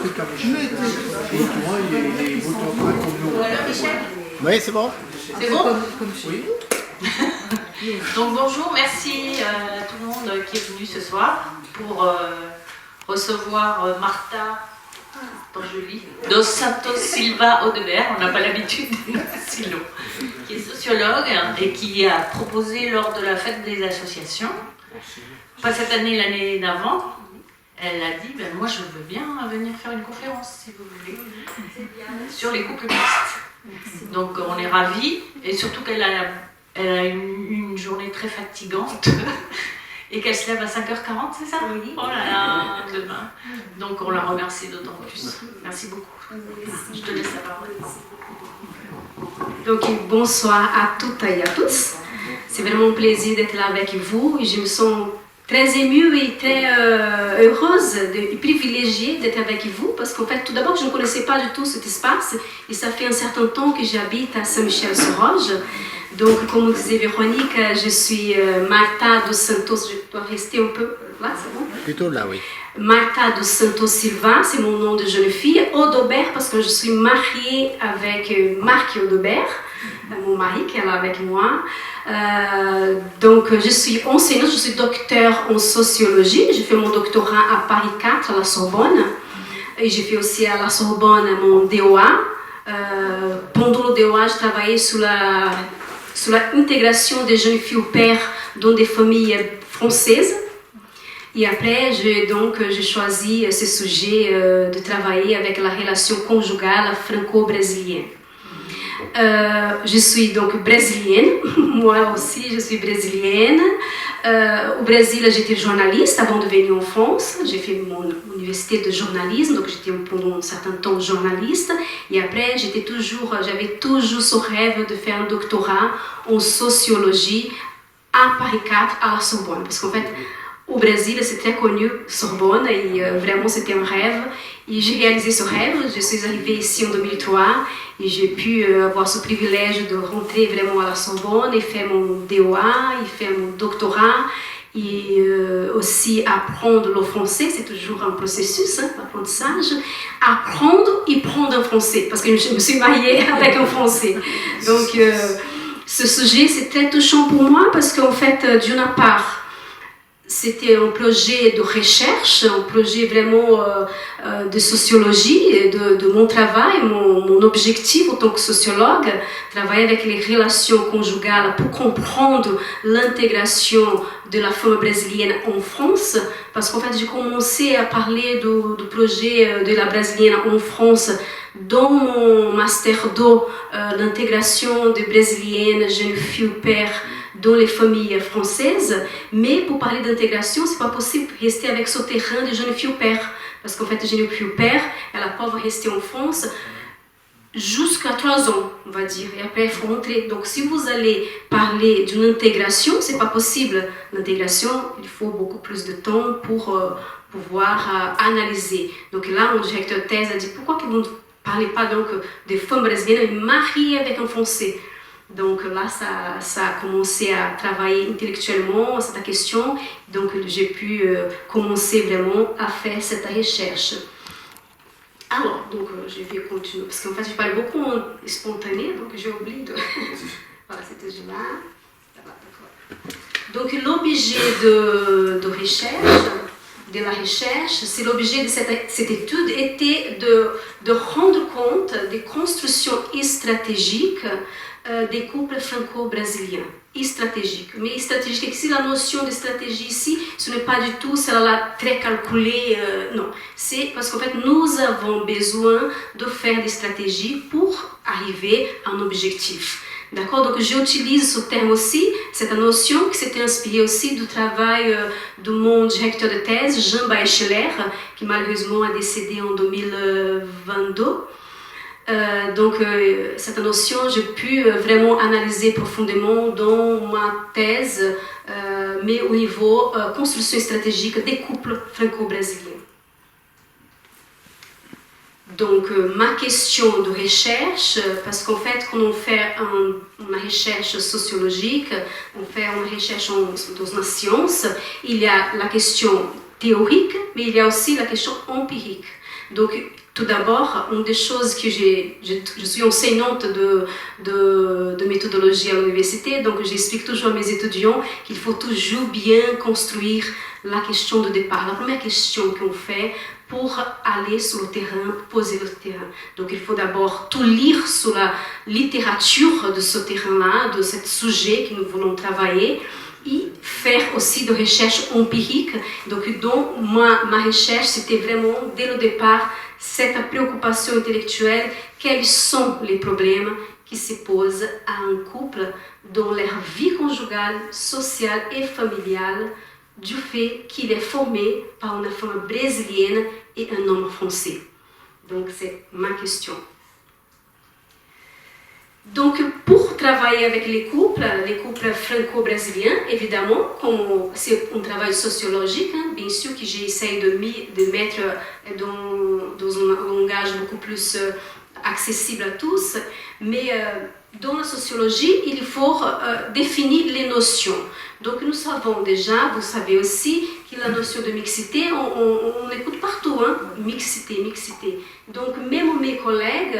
Africa Mission. Toi, il est comme nous. Oui, c'est bon. C'est bon? Oui. Donc bonjour, merci à tout le monde qui est venu ce soir pour recevoir Marta dos Santos Silva Audebert, on n'a pas l'habitude de dire si long, qui est sociologue et qui a proposé lors de la fête des associations, pas cette année, l'année d'avant, elle a dit moi je veux bien venir faire une conférence si vous voulez sur les couples mixtes. Donc on est ravis et surtout qu'elle a une journée très fatigante et qu'elle se lève à 5h40, c'est ça? Oui. Oh là là, demain. Donc on la remercie d'autant plus. Merci beaucoup. Je te laisse la parole. Donc bonsoir à toutes et à tous. C'est vraiment un plaisir d'être là avec vous et je me sens très émue et très heureuse et privilégiée d'être avec vous parce qu'en fait, tout d'abord, je ne connaissais pas du tout cet espace et ça fait un certain temps que j'habite à Saint-Michel-sur-Orge. Donc, comme disait Véronique, je suis Marta dos Santos, je dois rester un peu là, c'est bon? Plutôt là, oui. Marta dos Santos Silva, c'est mon nom de jeune fille. Audebert, parce que je suis mariée avec Marc Audebert, mon mari qui est là avec moi. Donc, je suis enseignante, je suis docteur en sociologie. J'ai fait mon doctorat à Paris 4, à la Sorbonne. Et j'ai fait aussi à la Sorbonne mon DOA. Pendant le DOA, je travaillais sur l'intégration des jeunes filles au père dans des familles françaises. Et après, j'ai choisi ce sujet de travailler avec la relation conjugale franco-brésilienne. Je suis donc brésilienne, moi aussi je suis brésilienne. Au Brésil, j'étais journaliste avant de venir en France. J'ai fait mon université de journalisme, donc j'étais pendant un certain temps journaliste. Et après, j'avais toujours ce rêve de faire un doctorat en sociologie à Paris 4, à la Sorbonne. Parce qu'en fait, au Brésil, c'est très connu, Sorbonne, et vraiment c'était un rêve. Et j'ai réalisé ce rêve, je suis arrivée ici en 2003 et j'ai pu avoir ce privilège de rentrer vraiment à la Sorbonne et faire mon DOA, et faire mon doctorat et aussi apprendre le français, c'est toujours un processus d'apprentissage, apprendre et prendre un français, parce que je me suis mariée avec un français. Donc ce sujet c'est très touchant pour moi parce qu'en fait, d'une part, c'était un projet de recherche, un projet vraiment de sociologie, de mon travail, mon objectif en tant que sociologue, travailler avec les relations conjugales pour comprendre l'intégration de la femme brésilienne en France, parce qu'en fait j'ai commencé à parler du projet de la brésilienne en France dans mon master 2, l'intégration des brésiliennes jeunes filles au père dans les familles françaises, mais pour parler d'intégration, c'est pas possible de rester avec ce terrain de jeunes filles au père, parce qu'en fait, les jeunes filles au père, elles peuvent rester en France jusqu'à 3 ans, on va dire, et après il faut rentrer. Donc si vous allez parler d'une intégration, c'est pas possible. L'intégration, il faut beaucoup plus de temps pour pouvoir analyser. Donc là, mon directeur de thèse a dit, pourquoi vous ne parlez pas donc des femmes brésiliennes mariées avec un Français? Donc là, ça a commencé à travailler intellectuellement cette question. Donc j'ai pu commencer vraiment à faire cette recherche. Alors, donc je vais continuer, parce qu'en fait, je parle beaucoup en spontané, donc j'ai oublié de... Voilà, c'était là. Donc l'objet de la recherche, c'est l'objet de cette étude était de rendre compte des constructions stratégiques des couples franco-brésiliens. Stratégique. Mais stratégique, ici, la notion de stratégie ici, ce n'est pas du tout celle-là très calculée, non. C'est parce qu'en fait, nous avons besoin de faire des stratégies pour arriver à un objectif. D'accord? Donc, j'utilise ce terme aussi, cette notion qui s'était inspirée aussi du travail de mon directeur de thèse, Jean Baecheler, qui malheureusement a décédé en 2022. Donc cette notion, j'ai pu vraiment analyser profondément dans ma thèse, mais au niveau construction stratégique des couples franco-brésiliens. Donc ma question de recherche, parce qu'en fait quand on fait une recherche sociologique, on fait une recherche dans la science, il y a la question théorique, mais il y a aussi la question empirique. Donc, tout d'abord, une des choses que je suis enseignante de méthodologie à l'université, donc j'explique toujours à mes étudiants qu'il faut toujours bien construire la question de départ, la première question qu'on fait pour aller sur le terrain, poser le terrain. Donc il faut d'abord tout lire sur la littérature de ce terrain-là, de ce sujet que nous voulons travailler, et faire aussi de recherche empirique. Donc dans ma recherche, c'était vraiment dès le départ cette préoccupation intellectuelle, quels sont les problèmes qui se posent à un couple dans leur vie conjugale, sociale et familiale, du fait qu'il est formé par une femme brésilienne et un homme français. Donc c'est ma question. Donc pour travailler avec les couples franco-brésiliens, évidemment, comme c'est un travail sociologique, bien sûr que j'essaie de mettre dans un langage beaucoup plus accessible à tous, mais dans la sociologie, il faut définir les notions. Donc nous savons déjà, vous savez aussi, que la notion de mixité, on écoute partout, mixité. Donc même mes collègues,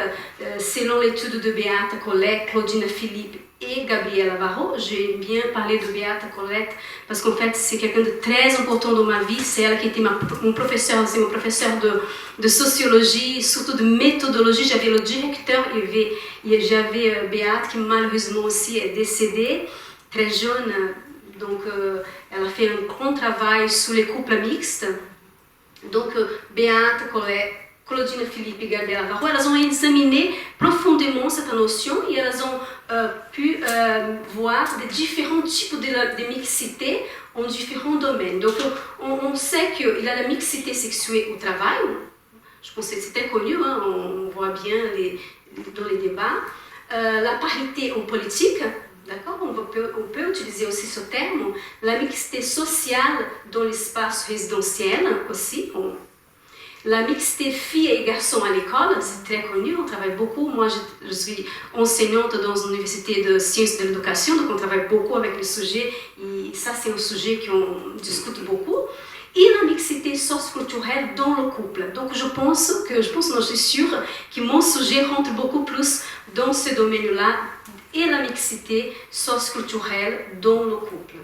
selon l'étude de Beata Colette, Claudine Philippe et Gabriela Varro, j'ai bien parlé de Beata Colette parce qu'en fait c'est quelqu'un de très important dans ma vie, c'est elle qui était mon professeur de sociologie, surtout de méthodologie. J'avais le directeur et j'avais Beata qui malheureusement aussi est décédée, très jeune. Donc, elle a fait un grand travail sur les couples mixtes. Donc, Beata, Claudine Philippe et Gabriela Varro, elles ont examiné profondément cette notion et elles ont pu voir des différents types de mixité en différents domaines. Donc, on sait qu'il y a la mixité sexuelle au travail. Je pense que c'est très connu, on voit bien dans les débats. La parité en politique. D'accord, on peut utiliser aussi ce terme, la mixité sociale dans l'espace résidentiel aussi. La mixité filles et garçons à l'école, c'est très connu, on travaille beaucoup. Moi, je suis enseignante dans une université de sciences de l'éducation, donc on travaille beaucoup avec le sujet, et ça c'est un sujet qu'on discute beaucoup. Et la mixité socioculturelle dans le couple. Donc je pense, non, je suis sûre que mon sujet rentre beaucoup plus dans ce domaine-là, et la mixité socioculturelle dans le couple.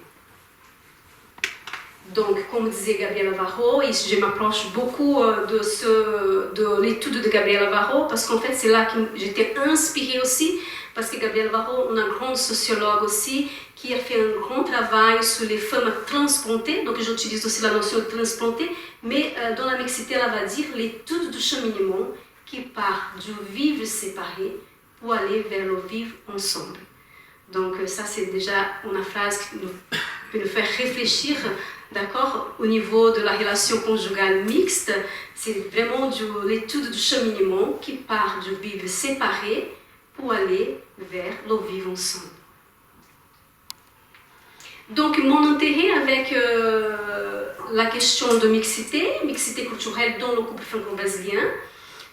Donc, comme disait Gabriela Varro, et je m'approche beaucoup de l'étude de Gabriela Varro, parce qu'en fait, c'est là que j'étais inspirée aussi, parce que Gabriela Varro, une grande sociologue aussi, qui a fait un grand travail sur les femmes transplantées, donc j'utilise aussi la notion de transplantée, mais dans la mixité, elle va dire l'étude du cheminement qui part du vivre séparé pour aller vers le vivre ensemble. Donc ça c'est déjà une phrase qui peut nous faire réfléchir, d'accord, au niveau de la relation conjugale mixte. C'est vraiment l'étude du cheminement qui part du vivre séparé pour aller vers le vivre ensemble. Donc mon intérêt avec la question de mixité culturelle dans le couple franco-brésilien.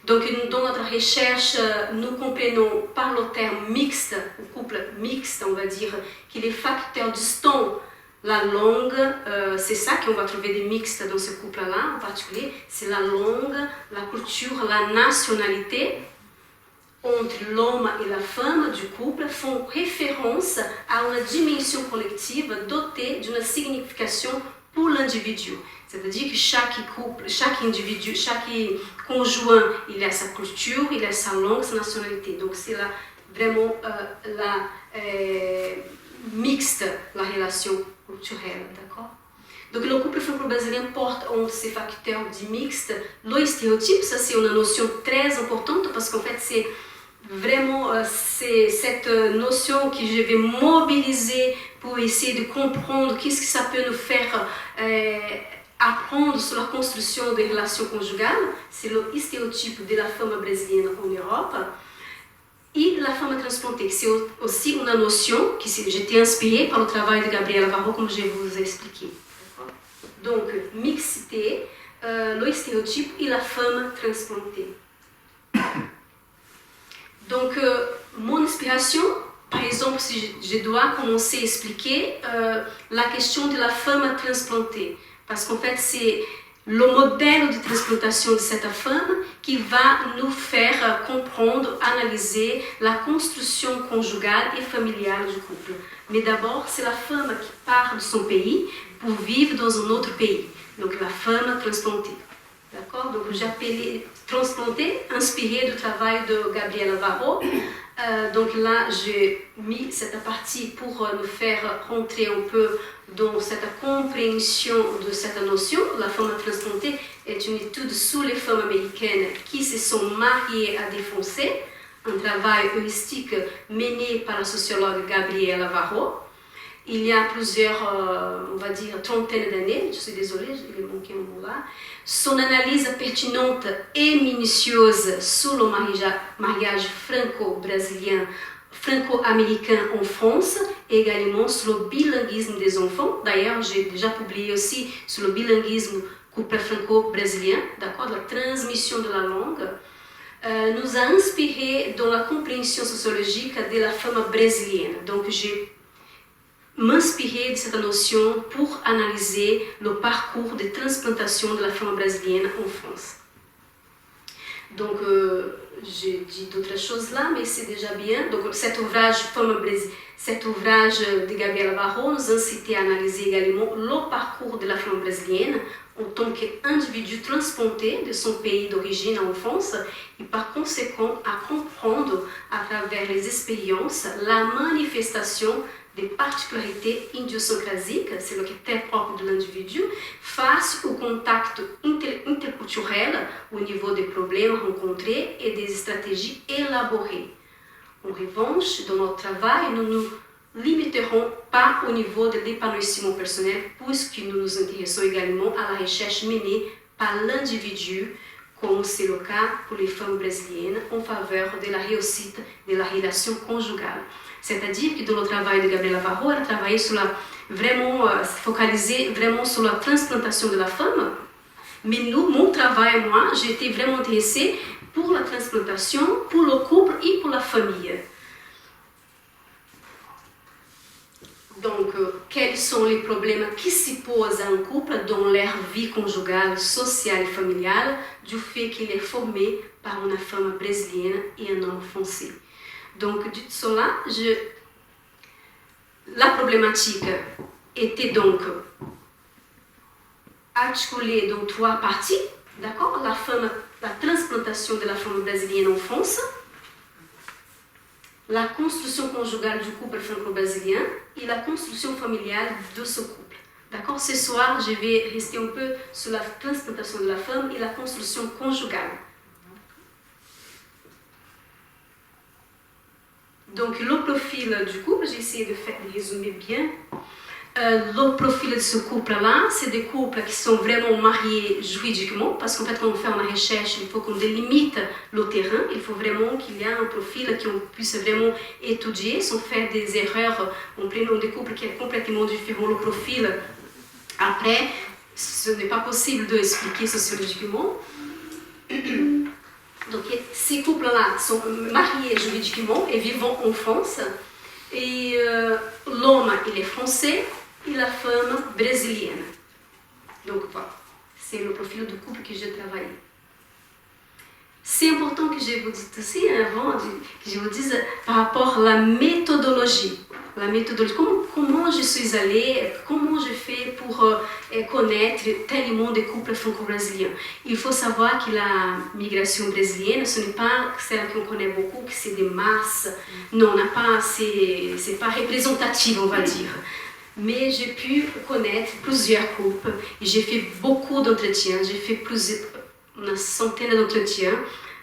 Donc, dans notre recherche, nous comprenons par le terme mixte, ou couple mixte, on va dire, que les facteurs distants, la langue, c'est ça qu'on va trouver des mixtes dans ce couple-là en particulier, c'est la langue, la culture, la nationalité entre l'homme et la femme du couple font référence à une dimension collective dotée d'une signification pour l'individu. C'est-à-dire que chaque couple, chaque individu, chaque conjoint, il a sa culture, il a sa langue, sa nationalité. Donc c'est là vraiment mixte, la relation culturelle, d'accord? Donc le couple franco-brésilien porte entre ces facteurs du mixte le stéréotype. Ça c'est une notion très importante parce qu'en fait c'est vraiment cette notion que je vais mobiliser pour essayer de comprendre qu'est-ce que ça peut nous faire apprendre sur la construction des relations conjugales. C'est le stéréotype de la femme brésilienne en Europe. Et la femme transplantée, c'est aussi une notion qui j'étais inspirée par le travail de Gabriela Varro, comme je vous ai expliqué. Donc, mixité, le stéréotype et la femme transplantée. Donc, mon inspiration, par exemple, si je dois commencer à expliquer la question de la femme transplantée, parce qu'en fait, c'est le modèle de transplantation de cette femme qui va nous faire comprendre, analyser la construction conjugale et familiale du couple. Mais d'abord, c'est la femme qui part de son pays pour vivre dans un autre pays. Donc la femme transplantée. D'accord? Donc j'ai appelé transplantée, inspirée du travail de Gabriela Varro. Donc là, j'ai mis cette partie pour nous faire rentrer un peu dans cette compréhension de cette notion. La femme transplantée est une étude sur les femmes américaines qui se sont mariées à des Français, un travail heuristique mené par la sociologue Gabriela Varro. Il y a plusieurs, on va dire, trentaine d'années, je suis désolée, j'ai manqué un mot là. Son analyse pertinente et minutieuse sur le mariage franco-brésilien, franco-américain en France, et également sur le bilinguisme des enfants. D'ailleurs, j'ai déjà publié aussi sur le bilinguisme couple franco-brésilien, d'accord, la transmission de la langue, nous a inspiré dans la compréhension sociologique de la femme brésilienne. Donc, j'ai m'inspirer de cette notion pour analyser le parcours de transplantation de la femme brésilienne en France. Donc, j'ai dit d'autres choses là, mais c'est déjà bien. Donc, cet ouvrage de Gabriela Varro nous incite à analyser également le parcours de la femme brésilienne en tant qu'individu transplanté de son pays d'origine en France et par conséquent à comprendre à travers les expériences la manifestation des particularités idiosyncrasiques, c'est le caractère propre de l'individu, face au contact interculturel au niveau des problèmes rencontrés et des stratégies élaborées. En revanche, dans notre travail, nous ne nous limiterons pas au niveau de l'épanouissement personnel, puisque nous nous intéressons également à la recherche menée par l'individu, comme c'est le cas pour les femmes brésiliennes, en faveur de la réussite de la relation conjugale. C'est-à-dire que dans le travail de Gabriela Varro, elle a travaillé sur focalisé vraiment sur la transplantation de la femme. Mais mon travail, moi, j'ai été vraiment intéressée pour la transplantation, pour le couple et pour la famille. Donc, quels sont les problèmes qui se posent à un couple dans leur vie conjugale, sociale et familiale, du fait qu'il est formé par une femme brésilienne et un homme français. Donc, dit cela, la problématique était donc articulée dans trois parties, d'accord? La transplantation de la femme brésilienne en France, la construction conjugale du couple franco-brésilien et la construction familiale de ce couple. D'accord? Ce soir, je vais rester un peu sur la transplantation de la femme et la construction conjugale. Donc, le profil du couple, j'ai essayé de résumer bien. Le profil de ce couple-là, c'est des couples qui sont vraiment mariés juridiquement, parce qu'en fait, quand on fait une recherche, il faut qu'on délimite le terrain, il faut vraiment qu'il y ait un profil qu'on puisse vraiment étudier, sans faire des erreurs en prenant des couples qui sont complètement différents. Le profil, après, ce n'est pas possible d'expliquer sociologiquement. Donc, ces couples-là sont mariés juridiquement et vivent en France. Et l'homme, il est français et la femme brésilienne. Donc, voilà, c'est le profil du couple que j'ai travaillé. C'est important que je vous dise aussi, avant que je vous dise par rapport à la méthodologie. Comment je suis allée, comment je fais pour connaître tellement de couples franco-brésiliens. Il faut savoir que la migration brésilienne, ce n'est pas celle qu'on connaît beaucoup, que c'est des masses. Non, c'est pas représentatif, on va dire. Mais j'ai pu connaître plusieurs couples. J'ai fait beaucoup d'entretiens. J'ai fait une centaine d'entretiens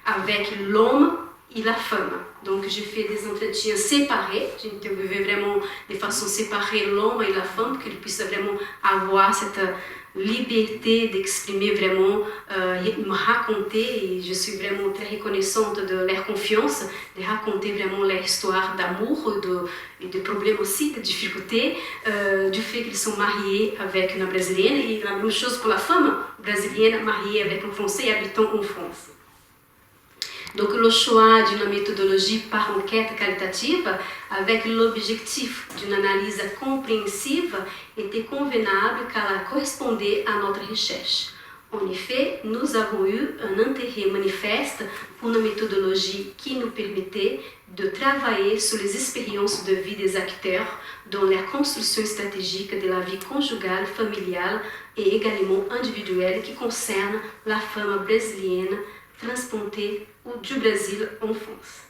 avec l'homme et la femme. Donc, j'ai fait des entretiens séparés. J'ai interviewé vraiment de façon séparée l'homme et la femme pour qu'ils puissent vraiment avoir cette liberté d'exprimer vraiment, me raconter. Et je suis vraiment très reconnaissante de leur confiance, de raconter vraiment leur histoire d'amour et de problèmes aussi, de difficultés, du fait qu'ils sont mariés avec une brésilienne. Et la même chose pour la femme brésilienne mariée avec un Français et habitant en France. Donc, le choix d'une méthodologie par enquête qualitative avec l'objectif d'une analyse compréhensive était convenable car elle correspondait à notre recherche. En effet, nous avons eu un intérêt manifeste pour une méthodologie qui nous permettait de travailler sur les expériences de vie des acteurs dans la construction stratégique de la vie conjugale, familiale et également individuelle qui concerne la femme brésilienne transplantée du Brésil en France.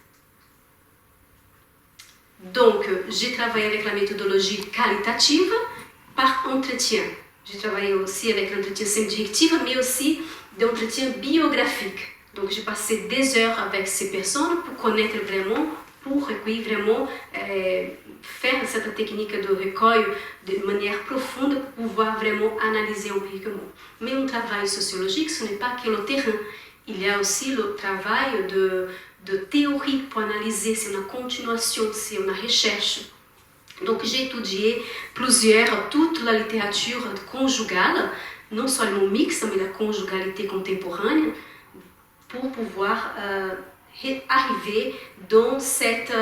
Donc, j'ai travaillé avec la méthodologie qualitative par entretien. J'ai travaillé aussi avec l'entretien semi-directif, mais aussi d'entretien biographique. Donc, j'ai passé des heures avec ces personnes pour connaître vraiment, pour recueillir vraiment, faire cette technique de recueil de manière profonde pour pouvoir vraiment analyser empiriquement. Mais un travail sociologique, ce n'est pas que le terrain. Il y a aussi le travail de théorie pour analyser, c'est une continuation, c'est une recherche. Donc j'ai étudié toute la littérature conjugale, non seulement mixte, mais la conjugalité contemporaine, pour pouvoir arriver dans cette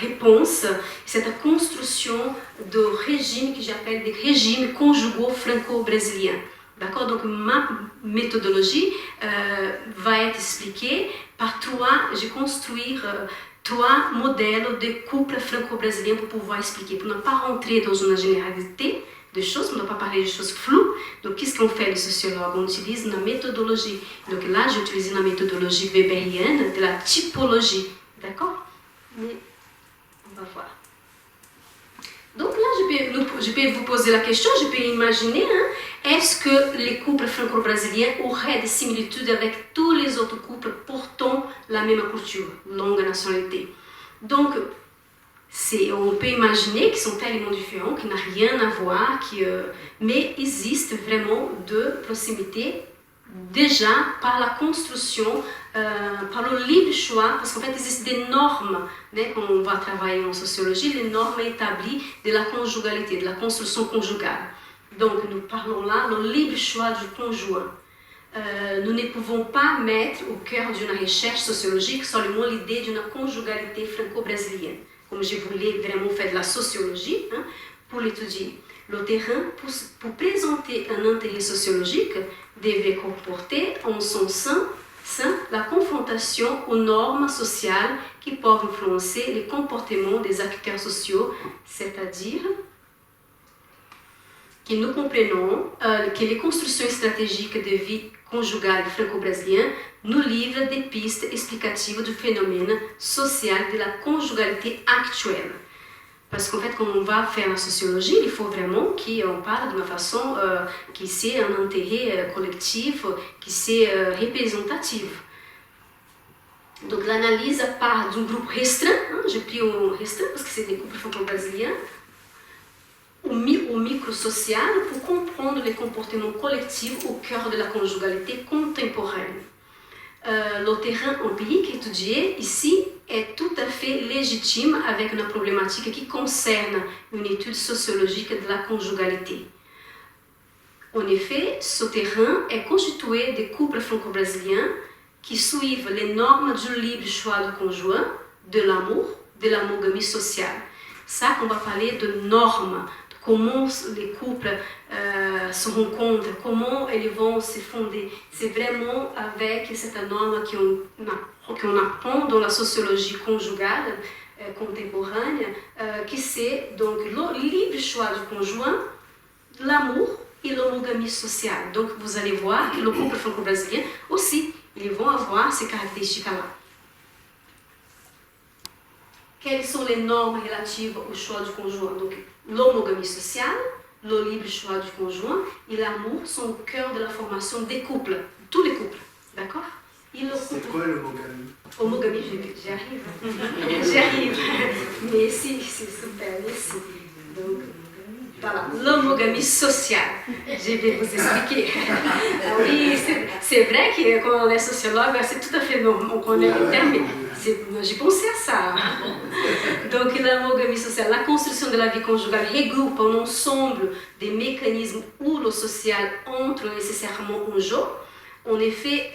réponse, cette construction de régimes que j'appelle des régimes conjugaux franco-brésiliens. D'accord? Donc ma méthodologie va être expliquée par j'ai construit trois modèles de couples franco-brésiliens pour pouvoir expliquer, pour ne pas rentrer dans une généralité de choses, pour ne pas parler de choses floues. Donc qu'est-ce qu'on fait les sociologues? On utilise une méthodologie. Donc là, j'ai utilisé une méthodologie weberienne de la typologie. D'accord? Mais on va voir. Donc là, je peux vous poser la question, je peux imaginer, est-ce que les couples franco-brésiliens auraient des similitudes avec tous les autres couples portant la même culture, langue, nationalité? Donc, on peut imaginer qu'ils sont tellement différents, qu'ils n'ont rien à voir, mais il existe vraiment de proximité déjà par la construction, par le libre choix, parce qu'en fait, il existe des normes, quand on va travailler en sociologie, les normes établies de la conjugalité, de la construction conjugale. Donc, nous parlons là le libre choix du conjoint. Nous ne pouvons pas mettre au cœur d'une recherche sociologique seulement l'idée d'une conjugalité franco-brésilienne. Comme je voulais vraiment faire de la sociologie pour l'étudier. Le terrain, pour présenter un intérêt sociologique, devrait comporter en son sein la confrontation aux normes sociales qui peuvent influencer les comportements des acteurs sociaux, c'est-à-dire que nous comprenons que les constructions stratégiques de vie conjugale franco-brésilienne nous livrent des pistes explicatives du phénomène social de la conjugalité actuelle. Parce qu'en fait, quand on va faire la sociologie, il faut vraiment qu'on parle d'une façon qui c'est un intérêt collectif, qui c'est représentatif. Donc l'analyse part d'un groupe restreint, j'ai pris un restreint parce que c'est des couples franco-brésiliens, au micro-social pour comprendre les comportements collectifs au cœur de la conjugalité contemporaine. Le terrain empirique étudié ici est tout à fait légitime avec une problématique qui concerne une étude sociologique de la conjugalité. En effet, ce terrain est constitué de couples franco-brésiliens qui suivent les normes du libre choix du conjoint, de l'amour, de la monogamie sociale. Ça, on va parler de normes, comment les couples se rencontrent, comment ils vont se fonder. C'est vraiment avec cette norme qu'on apprend dans la sociologie conjugale contemporaine, qui c'est donc le libre choix du conjoint, l'amour et la monogamie sociale. Donc vous allez voir que le couple franco-brésilien aussi, ils vont avoir ces caractéristiques-là. Quelles sont les normes relatives au choix du conjoint? Donc, l'homogamie sociale, le libre choix du conjoint et l'amour sont au cœur de la formation des couples, tous les couples, d'accord? C'est quoi l'homogamie? Homogamie, j'y arrive, mais si, c'est super, merci. Donc, voilà, l'homogamie sociale, je vais vous expliquer. Oui, c'est vrai que quand on est sociologue, c'est tout à fait normal, on connaît le terme, j'ai pensé à ça. Donc l'homogamie sociale, la construction de la vie conjugale regroupe un ensemble de mécanismes où le social entre nécessairement en jeu. En effet,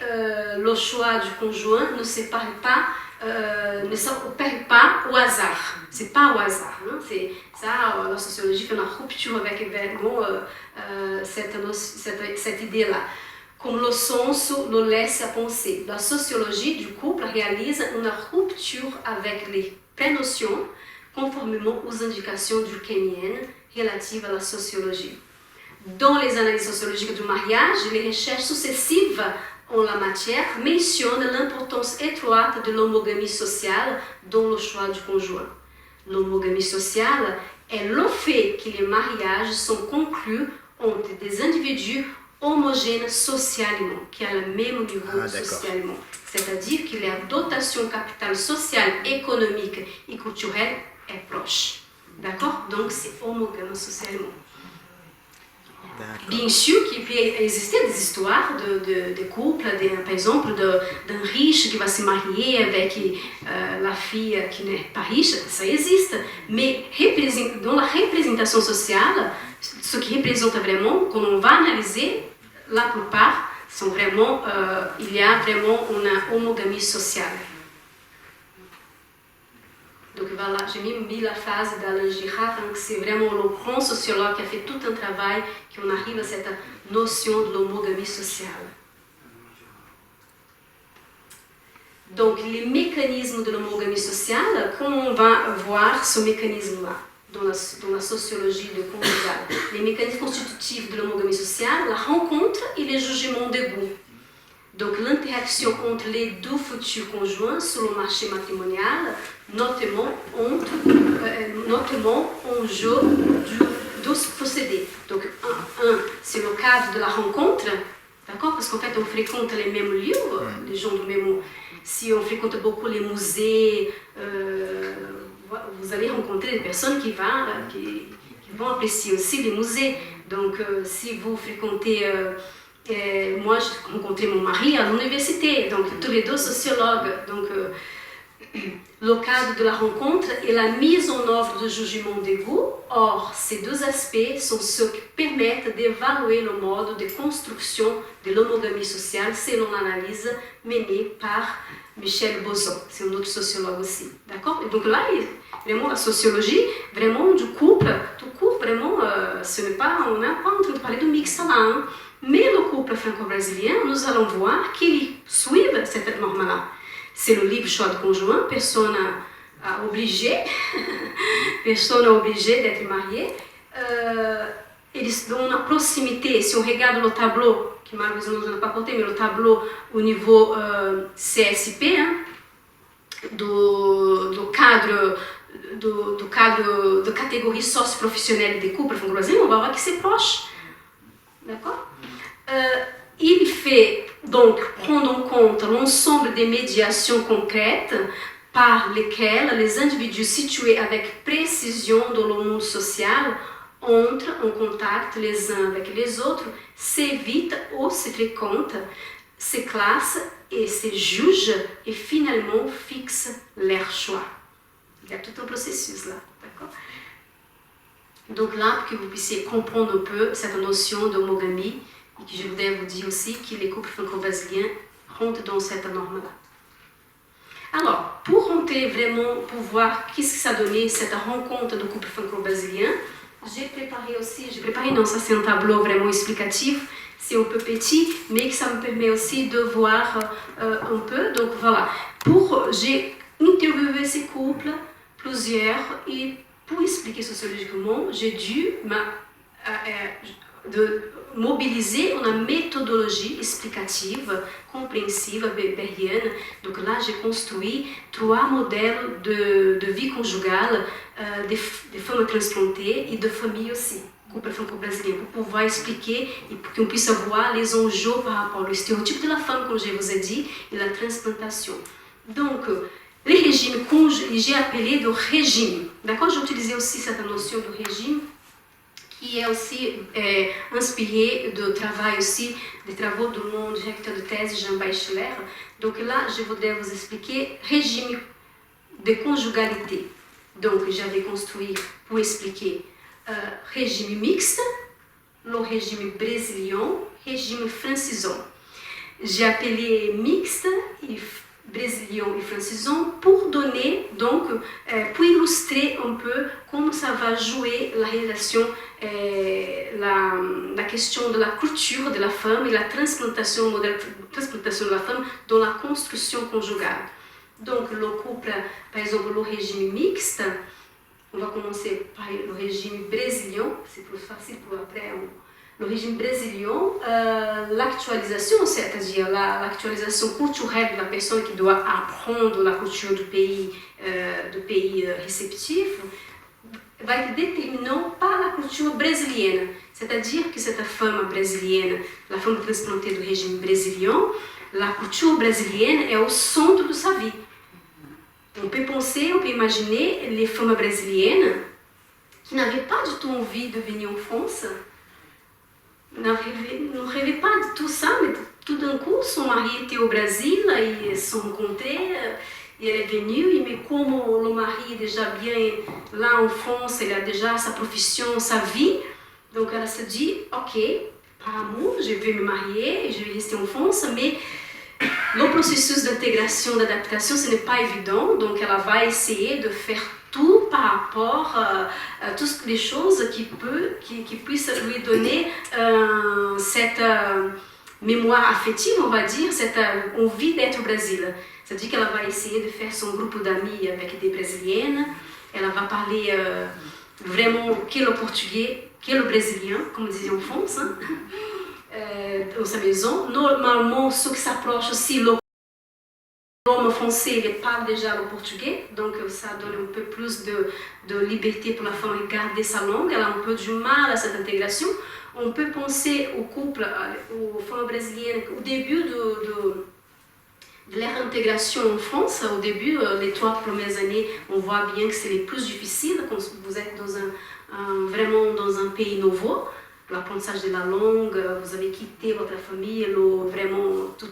le choix du conjoint ne s'opère pas au hasard. C'est pas au hasard. C'est ça, la sociologie fait une rupture avec vraiment cette idée-là. como lo senso lo laisse penser. La sociologie du couple réalise une rupture avec les prénotions conformément aux indications durkheimiennes relatives à la sociologie. Dans les analyses sociologiques du mariage, les recherches successives en la matière mentionnent l'importance étroite de l'homogamie sociale dans le choix du conjoint. L'homogamie sociale est le fait que les mariages sont conclus entre des individus homogènes socialement, qui ont le même niveau socialement. C'est-à-dire que la dotation capitale sociale, économique et culturelle est proche. D'accord? Donc c'est homogène socialement. Bien sûr qu'il peut exister des histoires de couples, par exemple d'un riche qui va se marier avec la fille qui n'est pas riche, ça existe. Mais dans la représentation sociale, ce qui représente vraiment, quand on va analyser, la plupart sont vraiment, il y a vraiment une homogamie sociale. Donc voilà, j'ai mis la phrase d'Alain Girard, hein, que c'est vraiment le grand sociologue qui a fait tout un travail, qu'on arrive à cette notion de l'homogamie sociale. Donc les mécanismes de l'homogamie sociale, comment on va voir ce mécanisme-là dans la sociologie de conjugale? Les mécanismes constitutifs de l'homogamie sociale, la rencontre et les jugements de goût. Donc l'interaction entre les deux futurs conjoints sur le marché matrimonial, notamment en jeu de procédés. Donc c'est le cadre de la rencontre, d'accord? Parce qu'en fait on fréquente les mêmes lieux, les gens du même. Si on fréquente beaucoup les musées, vous allez rencontrer des personnes qui vont apprécier aussi les musées. Donc si vous fréquentez moi, j'ai rencontré mon mari à l'université, donc tous les deux sociologues. Donc, le cadre de la rencontre et la mise en œuvre de jugement de goût. Or, ces deux aspects sont ceux qui permettent d'évaluer le mode de construction de l'homogamie sociale selon l'analyse menée par Michel Bozon. C'est un autre sociologue aussi. D'accord? Et donc là, vraiment la sociologie, vraiment du couple, tout couple, vraiment, ce n'est pas, on n'est pas en train de parler de mix là, hein. Mais le couple franco-brésilien, nous allons voir qu'ils suivent cette norme-là. C'est le libre choix du conjoint, personne n'a obligé d'être marié. Eles dão une proximité. Si on regarde le tableau, que malheureusement je n'ai pas porté, mais le tableau au niveau CSP, hein, do cadre de catégorie socio-professionnelle des couples franco-brésiliens, on va voir que c'est proche. D'accord? Il fait donc prendre en compte l'ensemble des médiations concrètes par lesquelles les individus situés avec précision dans le monde social entrent en contact les uns avec les autres, s'évitent ou se fréquentent, se classent et se jugent et finalement fixent leur choix. Il y a tout un processus là, d'accord? Donc là, pour que vous puissiez comprendre un peu cette notion d'homogamie, et que je voudrais vous dire aussi que les couples franco-brésiliens rentrent dans cette norme-là. Alors, pour rentrer vraiment, pour voir qu'est-ce que ça donnait, cette rencontre de couples franco-brésiliens, j'ai préparé, non, ça c'est un tableau vraiment explicatif, c'est un peu petit, mais que ça me permet aussi de voir un peu. Donc voilà, j'ai interviewé ces couples, plusieurs, et pour expliquer sociologiquement, j'ai dû mobiliser une méthodologie explicative, compréhensive, weberienne. Donc là, j'ai construit 3 modèles de vie conjugale des femmes transplantées et de familles aussi, couple franco-brésilien, pour pouvoir expliquer et pour qu'on puisse voir les enjeux par rapport au stéréotype de la femme, comme je vous ai dit, et la transplantation. Donc, les régimes, j'ai appelé de régime. D'accord? J'ai utilisé aussi cette notion de régime qui est aussi inspirée de travail aussi, des travaux de mon directeur de thèse, Jean Beichler. Donc là, je voudrais vous expliquer régime de conjugalité. Donc j'avais construit pour expliquer régime mixte, le régime brésilien, régime francisant. J'ai appelé mixte et brésilien brésiliens et francisons pour donner, donc, pour illustrer un peu comment ça va jouer la relation, la question de la culture de la femme et la transplantation de la femme dans la construction conjugale. Donc le couple, par exemple le régime mixte, on va commencer par le régime brésilien, c'est plus facile pour après. Le régime brésilien, l'actualisation, c'est-à-dire l'actualisation culturelle de la personne qui doit apprendre la culture du pays réceptif, va être déterminant par la culture brésilienne. C'est-à-dire que cette femme brésilienne, la femme transplantée du régime brésilien, la culture brésilienne est au centre de sa vie. On peut penser, on peut imaginer les femmes brésiliennes qui n'avaient pas du tout envie de venir en France, ne rêvaient pas de tout ça, mais tout d'un coup, son mari était au Brésil, ils se sont rencontrés, et elle est venue, mais comme le mari est déjà bien là en France, il a déjà sa profession, sa vie, donc elle se dit, ok, par amour, je vais me marier, je vais rester en France, mais le processus d'intégration, d'adaptation, ce n'est pas évident, donc elle va essayer de faire tout par rapport à toutes les choses qui puissent lui donner cette mémoire affective, on va dire, cette envie d'être au Brésil. C'est-à-dire qu'elle va essayer de faire son groupe d'amis avec des Brésiliennes, elle va parler vraiment que le portugais, que le brésilien, comme on disait en France, hein, dans sa maison. Normalement, ceux qui s'approchent aussi, l'homme français, il parle déjà le portugais, donc ça donne un peu plus de liberté pour la femme de garder sa langue. Elle a un peu du mal à cette intégration. On peut penser au couple, aux femmes brésiliennes, au début de leur intégration en France. Au début, les 3 premières années, on voit bien que c'est les plus difficiles quand vous êtes vraiment dans un pays nouveau. L'apprentissage de la langue, vous avez quitté votre famille, vraiment tout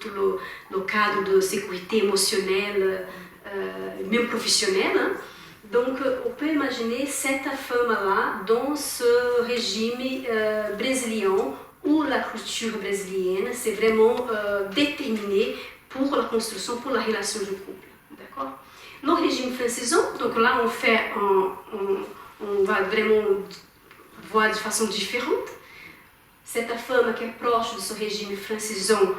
le cadre de sécurité émotionnelle, même professionnelle. Hein. Donc, on peut imaginer cette femme-là dans ce régime brésilien où la culture brésilienne, c'est vraiment déterminé pour la construction, pour la relation du couple. D'accord? Le régime francisant, donc là, on va vraiment voir de façon différente. Cette femme qui est proche de ce régime francisant,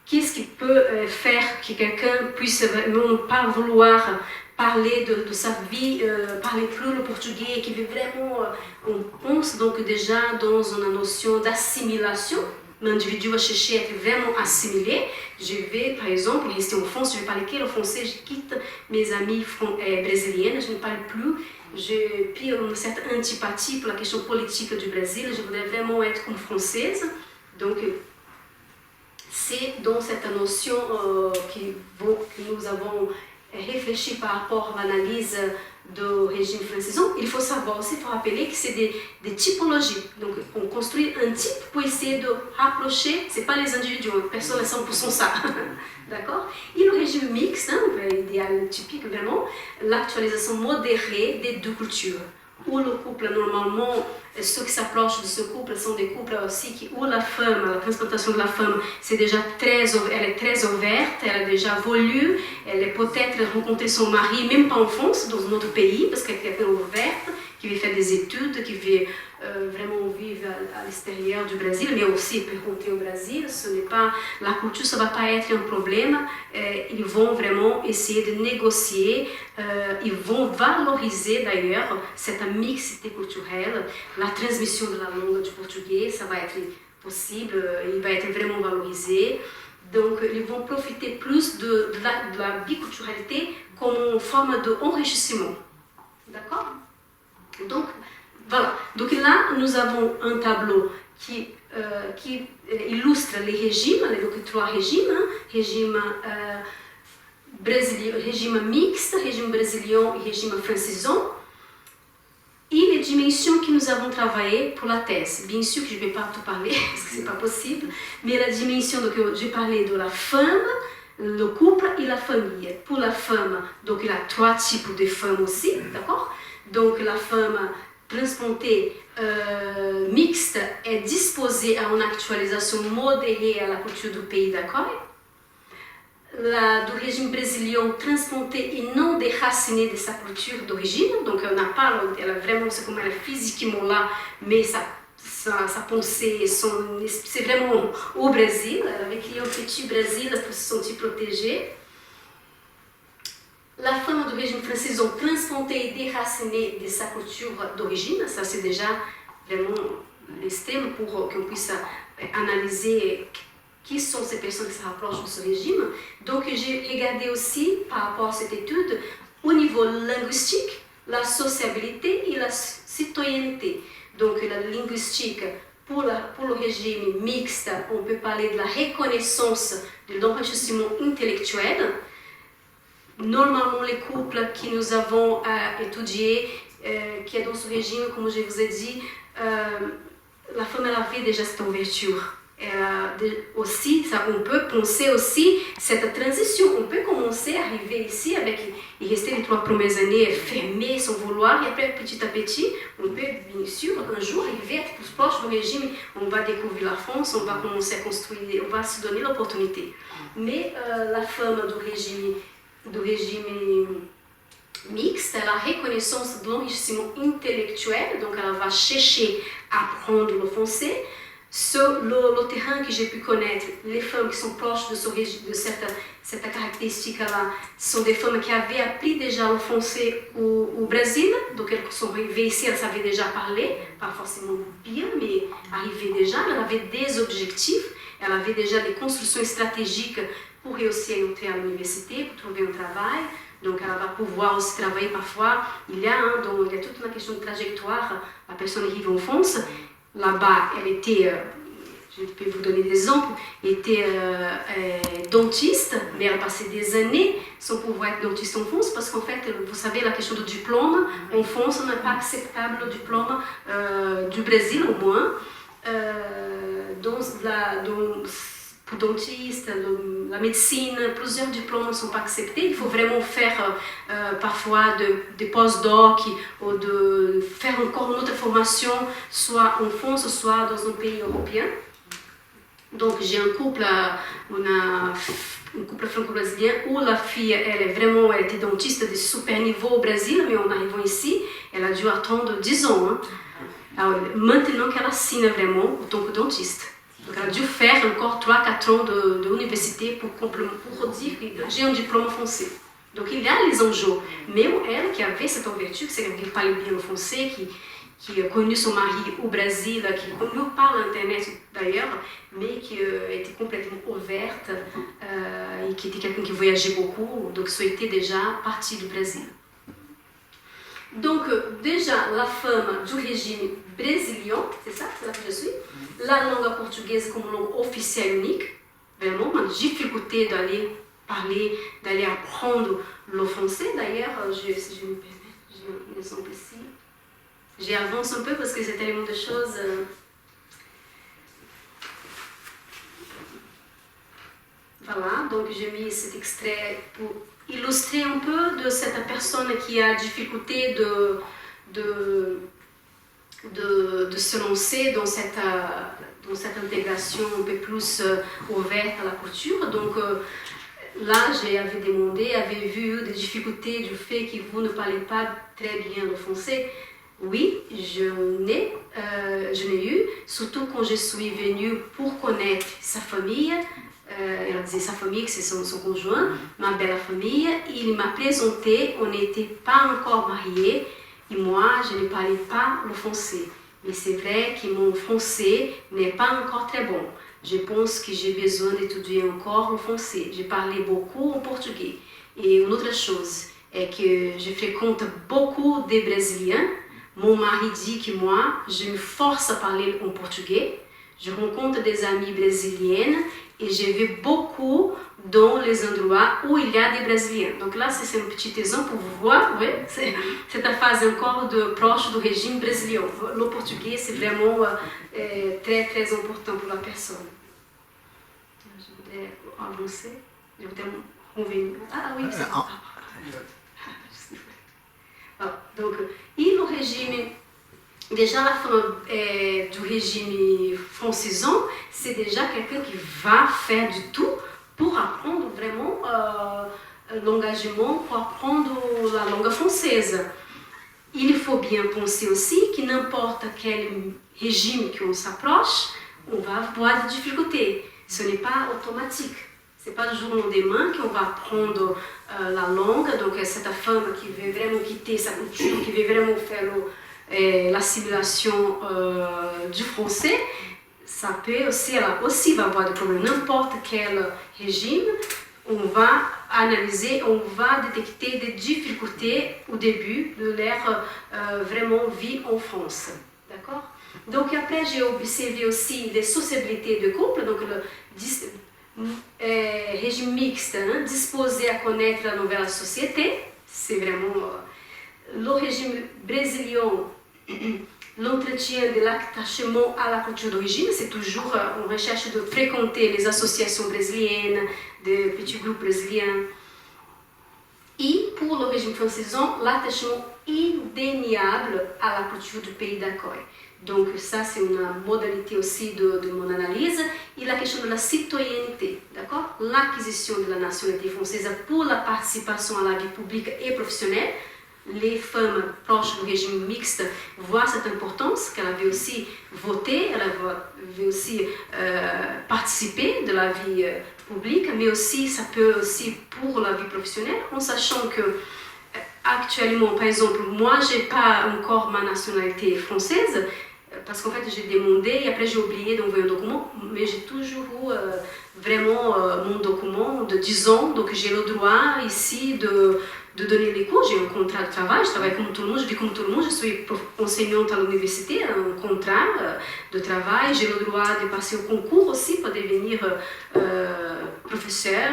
qu'est-ce qui peut faire que quelqu'un puisse vraiment pas vouloir parler de sa vie, parler plus le portugais, qui veut vraiment, on pense donc déjà dans une notion d'assimilation. L'individu va chercher à être vraiment assimilé. Je vais, par exemple, rester en France, je vais parler que le français, je quitte mes amis brésiliennes, je ne parle plus. J'ai pris une certaine antipathie pour la question politique du Brésil, je voudrais vraiment être comme française. Donc, c'est dans cette notion que nous avons réfléchi par rapport à l'analyse du régime francisant. Il faut savoir aussi, il faut rappeler que c'est des typologies. Donc, on construit un type pour essayer de rapprocher, ce n'est pas les individus, personne n'est 100% ça. D'accord? Et le régime mixte, hein, idéal typique vraiment, l'actualisation modérée des deux cultures. Où le couple, normalement, ceux qui s'approchent de ce couple sont des couples aussi où la femme, la transplantation de la femme, elle est très ouverte, elle a déjà voulu, elle est peut-être rencontré son mari, même pas en France, dans un autre pays, parce qu'elle est ouverte, qui veut faire des études, qui veut vraiment vivre à l'extérieur du Brésil, mais aussi peut rentrer au Brésil. Ce n'est pas, la culture, ça ne va pas être un problème. Ils vont vraiment essayer de négocier, ils vont valoriser d'ailleurs cette mixité culturelle, la transmission de la langue du portugais, ça va être possible, il va être vraiment valorisé. Donc, ils vont profiter plus de la biculturalité comme une forme d'enrichissement. D'accord? Donc, voilà. Donc là, nous avons un tableau qui illustre les régimes, les 3 régimes, hein, régime mixte, régime brésilien et régime francisant, et les dimensions que nous avons travaillées pour la thèse. Bien sûr que je ne vais pas tout parler, parce que ce n'est pas possible, mais la dimension, donc j'ai parlé de la femme, le couple et la famille. Pour la femme, donc il y a 3 types de femmes aussi, d'accord? Donc la femme transplantée mixte est disposée à une actualisation modérée à la culture du pays, d'accord? du régime brésilien transplantée et non déracinée de sa culture d'origine. Donc on n'a pas, elle a vraiment, c'est comme elle est physiquement là, mais sa pensée, c'est vraiment au Brésil. Elle avait créé un petit Brésil pour se sentir protégée. La femme du régime français ont transplanté et déraciné de sa culture d'origine. Ça, c'est déjà vraiment l'extrême pour qu'on puisse analyser qui sont ces personnes qui se rapprochent de ce régime. Donc, j'ai regardé aussi, par rapport à cette étude, au niveau linguistique, la sociabilité et la citoyenneté. Donc, la linguistique, pour le régime mixte, on peut parler de la reconnaissance de l'enrichissement intellectuel. Normalement, les couples que nous avons étudiés, qui est dans ce régime, comme je vous ai dit, la femme elle avait déjà cette ouverture. Aussi, on peut penser aussi cette transition. On peut commencer à arriver ici avec, il restait les 3 premières années fermées, sans vouloir, et après petit à petit, on peut bien sûr un jour arriver à être plus proche du régime. On va découvrir la France, on va commencer à construire, on va se donner l'opportunité. Mais la femme du régime mixte, elle a reconnaissance de l'enrichissement intellectuel, donc elle va chercher à apprendre le français. Sur le terrain que j'ai pu connaître, les femmes qui sont proches de cette caractéristique-là sont des femmes qui avaient appris déjà le français au Brésil, donc elles sont arrivées ici, elles savaient déjà parler, pas forcément bien, mais arrivées déjà, elles avaient des objectifs, elles avaient déjà des constructions stratégiques pour réussir à entrer à l'université, pour trouver un travail. Donc, elle va pouvoir aussi travailler parfois. Il y a toute une question de trajectoire. La personne arrive en France. Là-bas, elle était, je peux vous donner des exemples, était dentiste, mais elle a passé des années sans pouvoir être dentiste en France parce qu'en fait, vous savez, la question du diplôme, en France, on n'a pas acceptable le diplôme du Brésil au moins. Pour dentiste, la médecine, plusieurs diplômes ne sont pas acceptés. Il faut vraiment faire parfois des post-doc ou de faire encore une autre formation, soit en France, soit dans un pays européen. Donc j'ai un couple, un couple franco-brésilien où la fille, elle était dentiste de super niveau au Brésil, mais en arrivant ici, elle a dû attendre 10 ans. Hein. Alors, maintenant qu'elle assigne vraiment en tant que dentiste. Donc, elle a dû faire encore 3-4 ans d'université pour dire que j'ai un diplôme français. Donc, il y a les enjeux. Mais elle, qui avait cette ouverture, c'est quelqu'un qui parlait bien le français, qui a connu son mari au Brésil, qui nous parle Internet d'ailleurs, mais qui était complètement ouverte et qui était quelqu'un qui voyageait beaucoup, donc souhaitait déjà partir du Brésil. Donc, déjà, la femme du régime brésilien, c'est ça que je suis, la langue portugaise comme langue officielle unique, vraiment, une difficulté d'aller parler, d'aller apprendre le français. D'ailleurs, si je me permets, j'ai un exemple ici. J'avance un peu parce que c'est tellement de choses. Voilà, donc j'ai mis cet extrait pour illustrer un peu de cette personne qui a difficulté de se lancer dans cette intégration un peu plus ouverte à la culture. Donc là, j'avais demandé, avait vu des difficultés du fait que vous ne parlez pas très bien le français. Oui, je n'ai eu, surtout quand je suis venue pour connaître sa famille. Elle disait sa famille, que c'est son conjoint, ma belle famille. Il m'a présenté, on n'était pas encore mariés et moi, je ne parlais pas le français. Mais c'est vrai que mon français n'est pas encore très bon. Je pense que j'ai besoin d'étudier encore le français. Je parlais beaucoup en portugais. Et une autre chose est que je fréquente beaucoup de Brésiliens. Mon mari dit que moi, je me force à parler en portugais. Je rencontre des amies brésiliennes et je vais beaucoup dans les endroits où il y a des Brésiliens. Donc là, c'est un petit exemple pour vous voir, oui, c'est une phase encore proche du régime brésilien. Le portugais, c'est vraiment très, très important pour la personne. Je voudrais avancer, je voudrais revenir. Ah oui, c'est ça. Donc, et le régime, déjà la femme du régime francisant, c'est déjà quelqu'un qui va faire du tout pour apprendre vraiment l'engagement, pour apprendre la langue française. Il faut bien penser aussi que n'importe quel régime qu'on s'approche, on va avoir des difficultés. Ce n'est pas automatique. Ce n'est pas du jour au lendemain qu'on va apprendre la langue. Donc, cette femme qui veut vraiment quitter sa culture, qui veut vraiment faire l'assimilation du français, ça peut aussi, elle aussi va avoir des problèmes. N'importe quel régime, on va analyser, on va détecter des difficultés au début de leur vraiment vie en France. D'accord? Donc après, j'ai observé aussi des sociabilités de couple, donc le régime mixte, hein, disposé à connaître la nouvelle société. C'est vraiment le régime brésilien. L'entretien de l'attachement à la culture d'origine, c'est toujours en recherche de fréquenter les associations brésiliennes, des petits groupes brésiliens. Et pour le régime francisant, l'attachement indéniable à la culture du pays d'accueil. Donc ça, c'est une modalité aussi de mon analyse. Et la question de la citoyenneté, d'accord? L'acquisition de la nationalité française pour la participation à la vie publique et professionnelle. Les femmes proches du régime mixte voient cette importance, qu'elle avait aussi voté, elle avait aussi participé de la vie publique, mais aussi ça peut aussi pour la vie professionnelle, en sachant que actuellement, par exemple, moi j'ai pas encore ma nationalité française, parce qu'en fait j'ai demandé et après j'ai oublié d'envoyer un document, mais j'ai toujours eu vraiment mon document de 10 ans, donc j'ai le droit ici de donner les cours. J'ai un contrat de travail, je travaille comme tout le monde, je vis comme tout le monde, je suis enseignante à l'université, un contrat de travail, j'ai le droit de passer au concours aussi pour devenir professeur.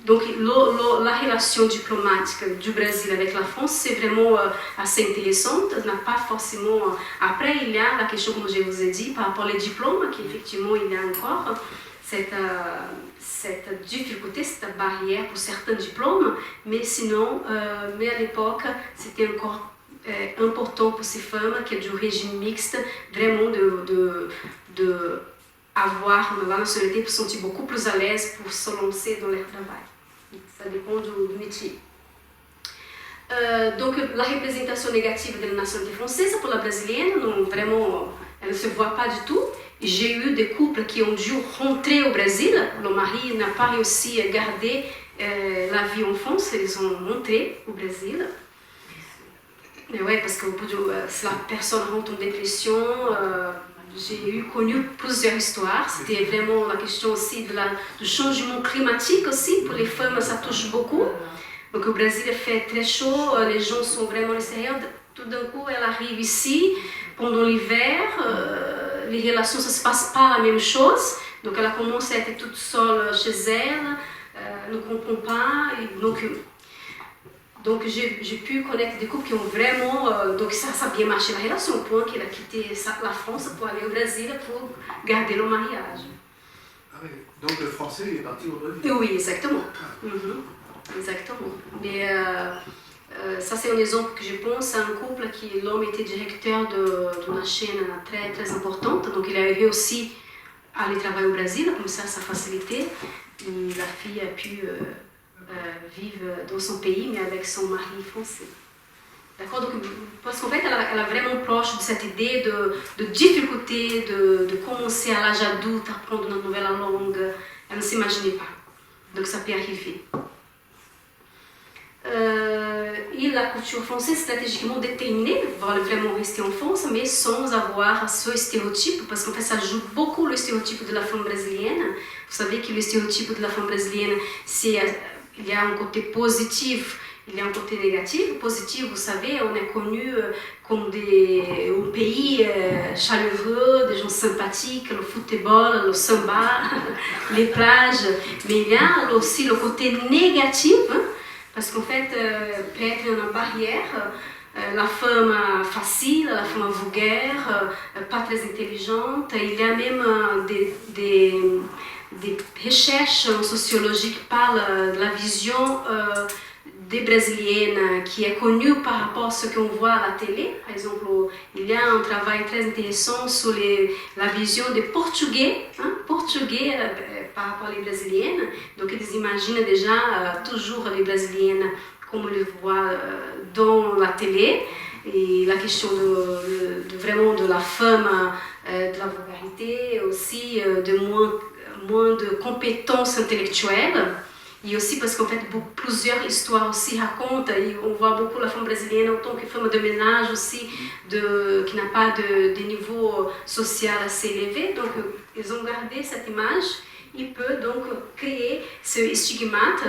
Donc la relation diplomatique du Brésil avec la France, c'est vraiment assez intéressante, n'a pas forcément... Après, il y a la question, comme je vous ai dit, par rapport aux diplômes, qu'effectivement il y a encore cette difficulté, cette barrière pour certains diplômes, mais sinon, mais à l'époque, c'était encore important pour ces femmes qui est du régime mixte, vraiment de avoir la nationalité pour se sentir beaucoup plus à l'aise pour se lancer dans leur travail. Ça dépend du métier. Donc, la représentation négative de la nationalité française pour la brésilienne, non, vraiment, elle ne se voit pas du tout. J'ai eu des couples qui ont dû rentrer au Brésil. Le mari n'a pas réussi à garder la vie en France, ils ont rentré au Brésil. Mais ouais, parce que si la personne rentre en dépression, j'ai connu plusieurs histoires. C'était vraiment la question aussi du changement climatique aussi. Pour les femmes, ça touche beaucoup. Donc au Brésil, il fait très chaud, les gens sont vraiment à l'extérieur. Tout d'un coup, elle arrive ici, pendant l'hiver, les relations, ça ne se passe pas la même chose. Donc elle a commencé à être toute seule chez elle, ne comprend pas. Et donc j'ai pu connaître des couples qui ont vraiment... donc ça a bien marché la relation, au point qu'elle a quitté la France pour aller au Brésil pour garder le mariage. Ah oui. Donc le français est parti au Brésil. Oui, exactement. Exactement. Mais ça c'est un exemple que je pense à un couple qui l'homme était directeur d'une chaîne très très importante, donc il avait aussi à aller travailler au Brésil, comme ça facilitait. Et la fille a pu vivre dans son pays, mais avec son mari français. D'accord? Donc, parce qu'en fait, elle est vraiment proche de cette idée de difficulté, de commencer à l'âge adulte à apprendre une nouvelle langue. Elle ne s'imaginait pas. Donc ça peut arriver. Et la culture française stratégiquement déterminée va vraiment rester en France, mais sans avoir ce stéréotype, parce qu'en fait ça joue beaucoup le stéréotype de la femme brésilienne. Vous savez que le stéréotype de la femme brésilienne, il y a un côté positif, il y a un côté négatif. Positif, vous savez, on est connu comme un pays chaleureux, des gens sympathiques, le football, le samba, les plages, mais il y a aussi le côté négatif, hein, parce qu'en fait, peut être une barrière, la femme facile, la femme vulgaire, pas très intelligente. Il y a même des recherches sociologiques par la vision des Brésiliennes qui est connue par rapport à ce qu'on voit à la télé. Par exemple, il y a un travail très intéressant sur la vision des Portugais, par rapport aux brésiliennes. Donc ils imaginent déjà toujours les brésiliennes comme on les voit dans la télé. Et la question vraiment de la femme, de la vulgarité, aussi de moins de compétences intellectuelles. Et aussi parce qu'en fait, plusieurs histoires aussi racontent, et on voit beaucoup la femme brésilienne en tant que femme de ménage aussi, qui n'a pas de niveau social assez élevé. Donc, ils ont gardé cette image. Ils peuvent donc créer ce stigmate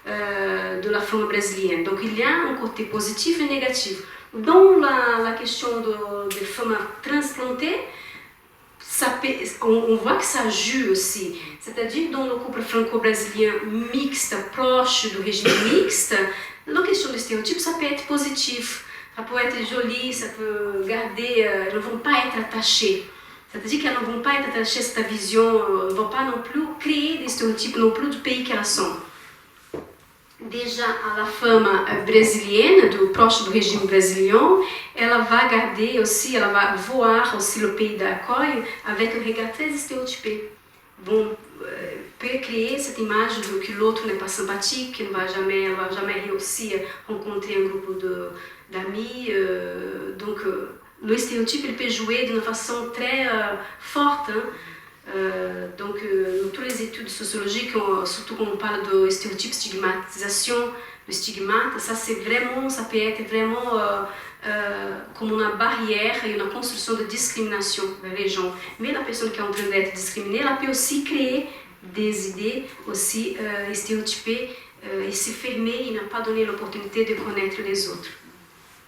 de la femme brésilienne. Donc, il y a un côté positif et négatif. Dans la question des femmes transplantées, on voit que ça joue aussi. C'est-à-dire dans le couple franco-brésilien mixte, proche du régime mixte, la question des stéréotypes, ça peut être positif, ça peut être joli, ça peut garder, elles ne vont pas être attachées. C'est-à-dire qu'elles ne vont pas être attachées à cette vision, elles ne vont pas non plus créer des stéréotypes non plus du pays qu'elles sont. Déjà, à la femme brésilienne, proche du régime brésilien, elle va garder aussi, elle va voir aussi le pays d'accueil avec un regard très stéréotypé. Bon, peut créer cette image que l'autre n'est pas sympathique, qu'elle ne va jamais réussir à rencontrer un groupe d'amis. Donc, le stéréotype, il peut jouer d'une façon très forte. Donc, toutes les études sociologiques, surtout quand on parle de stéréotypes, stigmatisation, le stigmate, ça peut être vraiment comme une barrière et une construction de discrimination vers les gens. Mais la personne qui est en train d'être discriminée, elle peut aussi créer des idées aussi stéréotypées et se fermer et ne pas donner l'opportunité de connaître les autres.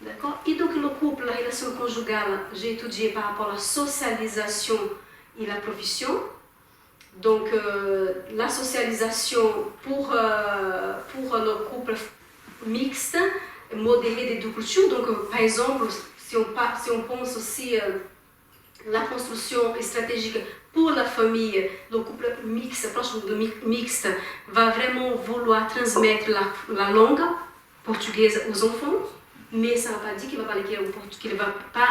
D'accord? Et donc, le couple, la relation conjugale, j'ai étudié par rapport à la socialisation et la profession. Donc, la socialisation pour le couple mixte, modéré des deux cultures. Donc, par exemple, si on pense aussi la construction stratégique pour la famille, le couple mixte, proche de mixte, va vraiment vouloir transmettre la langue portugaise aux enfants. Mais ça ne veut pas dire qu'il ne va pas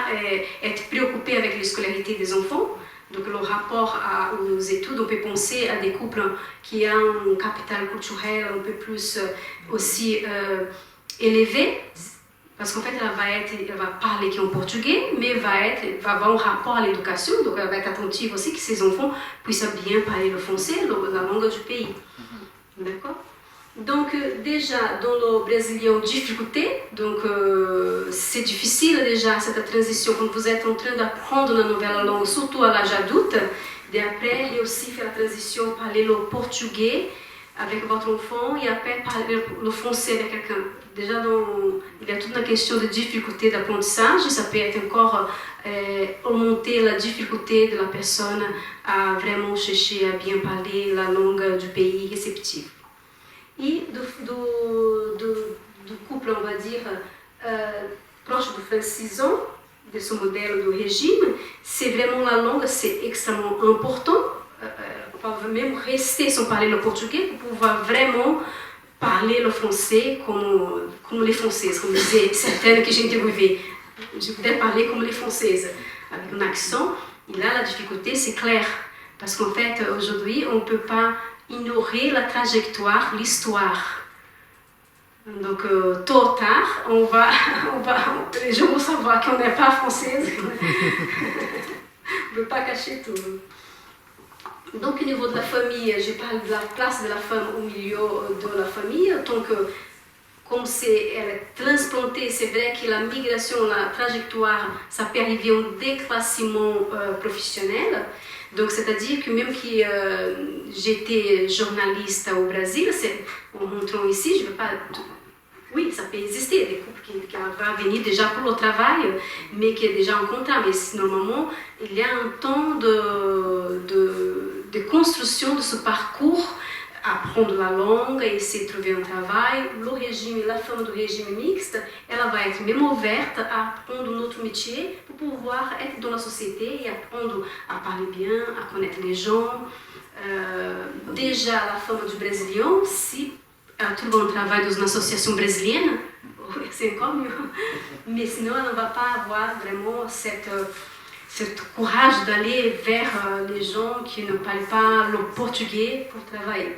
être préoccupé avec la scolarité des enfants. Donc, le rapport aux études, on peut penser à des couples qui ont un capital culturel un peu plus aussi élevé, parce qu'en fait, elle va parler en portugais, mais va avoir un rapport à l'éducation, donc elle va être attentive aussi que ses enfants puissent bien parler le français, la langue du pays. D'accord? Donc, déjà, dans le brésilien, difficulté, donc c'est difficile déjà cette transition quand vous êtes en train d'apprendre une nouvelle langue, surtout à l'âge adulte. Et après, il y a aussi fait la transition, parler le portugais avec votre enfant et après parler le français avec quelqu'un. Déjà, il y a toute une question de difficulté d'apprentissage et ça peut être encore augmenter la difficulté de la personne à vraiment chercher à bien parler la langue du pays réceptif. Et du couple, on va dire, proche de francisant, de ce modèle de régime, c'est vraiment la langue, c'est extrêmement important. On peut même rester sans parler le portugais pour pouvoir vraiment parler le français comme les Françaises, comme disaient certaines que j'ai interviewées. Je voudrais parler comme les Françaises, avec un accent. Et là, la difficulté, c'est clair. Parce qu'en fait, aujourd'hui, on ne peut pas ignorer la trajectoire, l'histoire. Donc, tôt ou tard, les gens vont savoir qu'on n'est pas française. On ne peut pas cacher tout. Donc, au niveau de la famille, je parle de la place de la femme au milieu de la famille. Donc, comme elle est transplantée, c'est vrai que la migration, la trajectoire, ça peut arriver au déclassement professionnel. Donc, c'est-à-dire que même que j'étais journaliste au Brésil, en rentrant ici, je ne veux pas... Oui, ça peut exister, des couples qui vont venir déjà pour le travail, mais qui est déjà en contrat. Mais normalement, il y a un temps de construction de ce parcours, apprendre la langue et essayer de trouver un travail. Le régime, la femme du régime mixte, elle va être même ouverte à apprendre un autre métier pour pouvoir être dans la société et apprendre à parler bien, à connaître les gens. Déjà, la femme du brésilien, si elle trouve un travail dans une association brésilienne, c'est encore mieux. Mais sinon, elle ne va pas avoir vraiment ce courage d'aller vers les gens qui ne parlent pas le portugais pour travailler.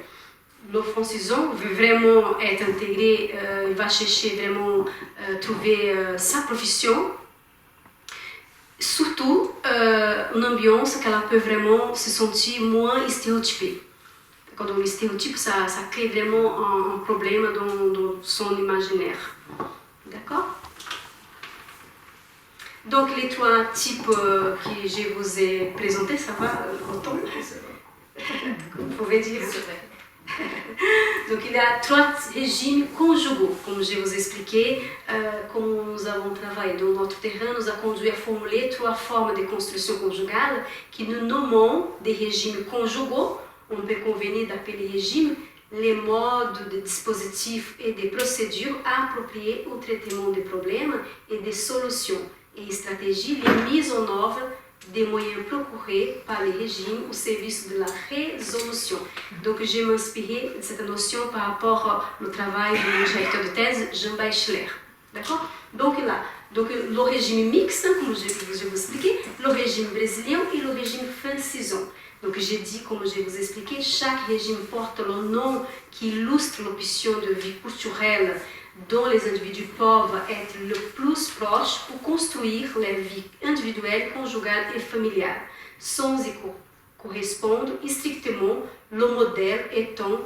Le francisant veut vraiment être intégré, il va chercher vraiment trouver sa profession. Surtout, une ambiance qu'elle peut vraiment se sentir moins stéréotypée. Donc, le stéréotype, ça crée vraiment un problème dans son imaginaire. D'accord? Donc, les 3 types que je vous ai présentés, ça va autant? Vous pouvez dire. Donc, il y a 3 régimes conjugaux, comme je vous ai expliqué, comme nous avons travaillé dans notre terrain, nous a conduit à formuler 3 formes de construction conjugale que nous nommons des régimes conjugaux. On peut convenir d'appeler régime les modes de dispositifs et des procédures appropriées au traitement des problèmes et des solutions et stratégies, les mises en œuvre des moyens procurés par les régimes au service de la résolution. Donc, je m'inspirais de cette notion par rapport au travail de mon directeur de thèse, Jean Beichler. D'accord? Donc, là, le régime mixte, comme je vous expliqué, le régime brésilien et le régime francisant. Donc, j'ai dit, comme je vous ai expliqué, chaque régime porte le nom qui illustre l'option de vie culturelle dont les individus peuvent être le plus proches pour construire leur vie individuelle, conjugale et familiale, sans y correspondre strictement le modèle étant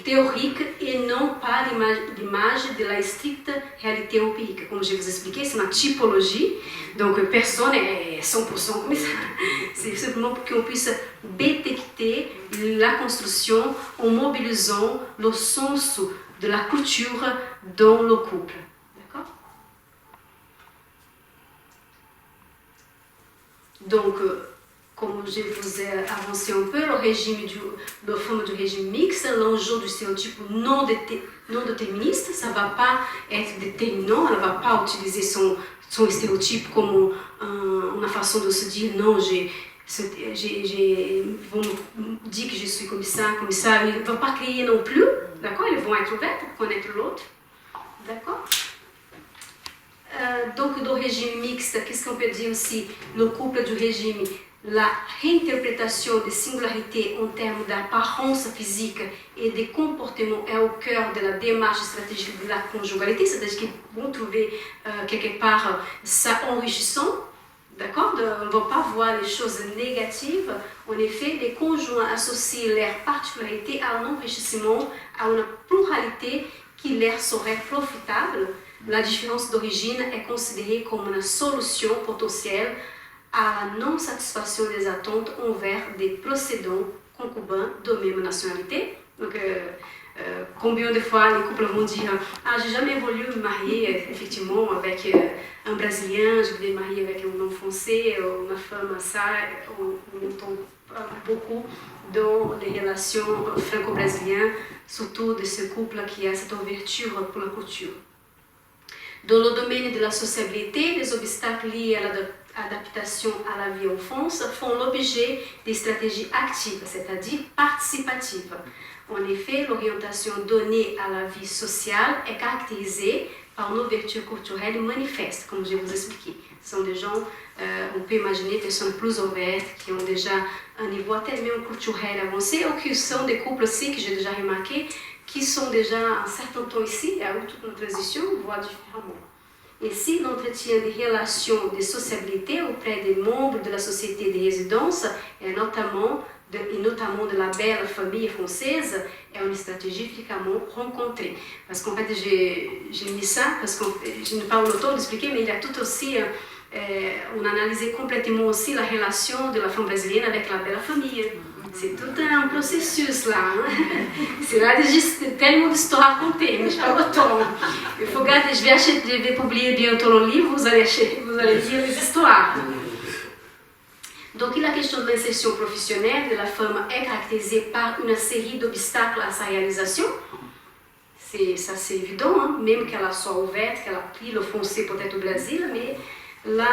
théorique et non pas l'image de la stricte réalité empirique. Comme je vous ai expliqué, c'est une typologie, donc personne n'est 100% comme ça. C'est simplement pour qu'on puisse détecter la construction en mobilisant le sens de la culture dans le couple. D'accord? Donc, comme je vous ai avancé un peu, la forme du régime mixte, l'enjeu du stéréotype non déterministe, ça ne va pas être déterminant, elle ne va pas utiliser son stéréotype comme une façon de se dire non, vont me dire que je suis comme ça, ils ne vont pas créer non plus, d'accord? Ils vont être ouverts pour connaître l'autre, d'accord? Donc, le régime mixte, qu'est-ce qu'on peut dire aussi? Le couple du régime, la réinterprétation des singularités en termes d'apparence physique et des comportements est au cœur de la démarche stratégique de la conjugalité, c'est-à-dire qu'ils vont trouver quelque part ça enrichissant, d'accord? On ne va pas voir les choses négatives. En effet, les conjoints associent leurs particularités à un enrichissement, à une pluralité qui leur serait profitable. La différence d'origine est considérée comme une solution potentielle à la non-satisfaction des attentes envers des précédents concubins de même nationalité. Donc, combien de fois les couples vont dire « Ah, j'ai jamais voulu me marier effectivement avec un Brésilien, je voulais me marier avec un homme français, une femme ça ». On entend beaucoup dans les relations franco-brésiliennes, surtout de ce couple qui a cette ouverture pour la culture. Dans le domaine de la sociabilité, les obstacles liés à l'adaptation à la vie en France font l'objet des stratégies actives, c'est-à-dire participatives. En effet, l'orientation donnée à la vie sociale est caractérisée par une ouverture culturelle manifeste, comme je vous ai expliqué. Ce sont des gens, on peut imaginer, personnes plus ouvertes, qui ont déjà un niveau tellement culturel avancé, ou qui sont des couples aussi, que j'ai déjà remarqué, qui sont déjà un certain temps ici, et à toute une transition, voient différemment. Ainsi, l'entretien des relations de sociabilité auprès des membres de la société de résidence, et notamment de la belle famille française, est une stratégie fréquemment rencontrée. Parce qu'en fait, j'ai mis ça, parce que je n'ai pas eu le temps d'expliquer, mais il y a tout aussi, on a analysé complètement aussi la relation de la femme brésilienne avec la belle famille. C'est tout un processus là. C'est là tellement d'histoires à raconter, mais je n'ai pas le temps. Il faut garder, je vais publier bientôt le livre, vous allez lire les histoires. Donc, la question de l'insertion professionnelle de la femme est caractérisée par une série d'obstacles à sa réalisation. C'est évident, hein? Même qu'elle soit ouverte, qu'elle a pris le français peut-être au Brésil, mais là,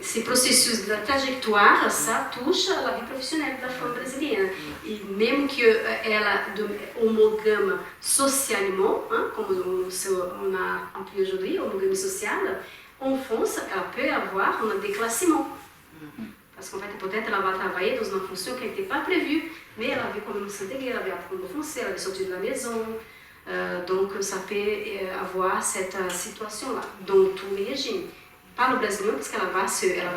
ces processus de la trajectoire, ça touche à la vie professionnelle de la femme brésilienne. Et même qu'elle est homogame socialement, hein, comme on a appris aujourd'hui, homogamie sociale, France, elle peut avoir un déclassement. Parce qu'en fait, peut-être elle va travailler dans une fonction qui n'était pas prévue, mais elle avait quand même s'intégrer, elle avait appris le français, elle avait sorti de la maison. Donc ça peut avoir cette situation-là dans tous les régimes. Pas le brésilien parce qu'elle va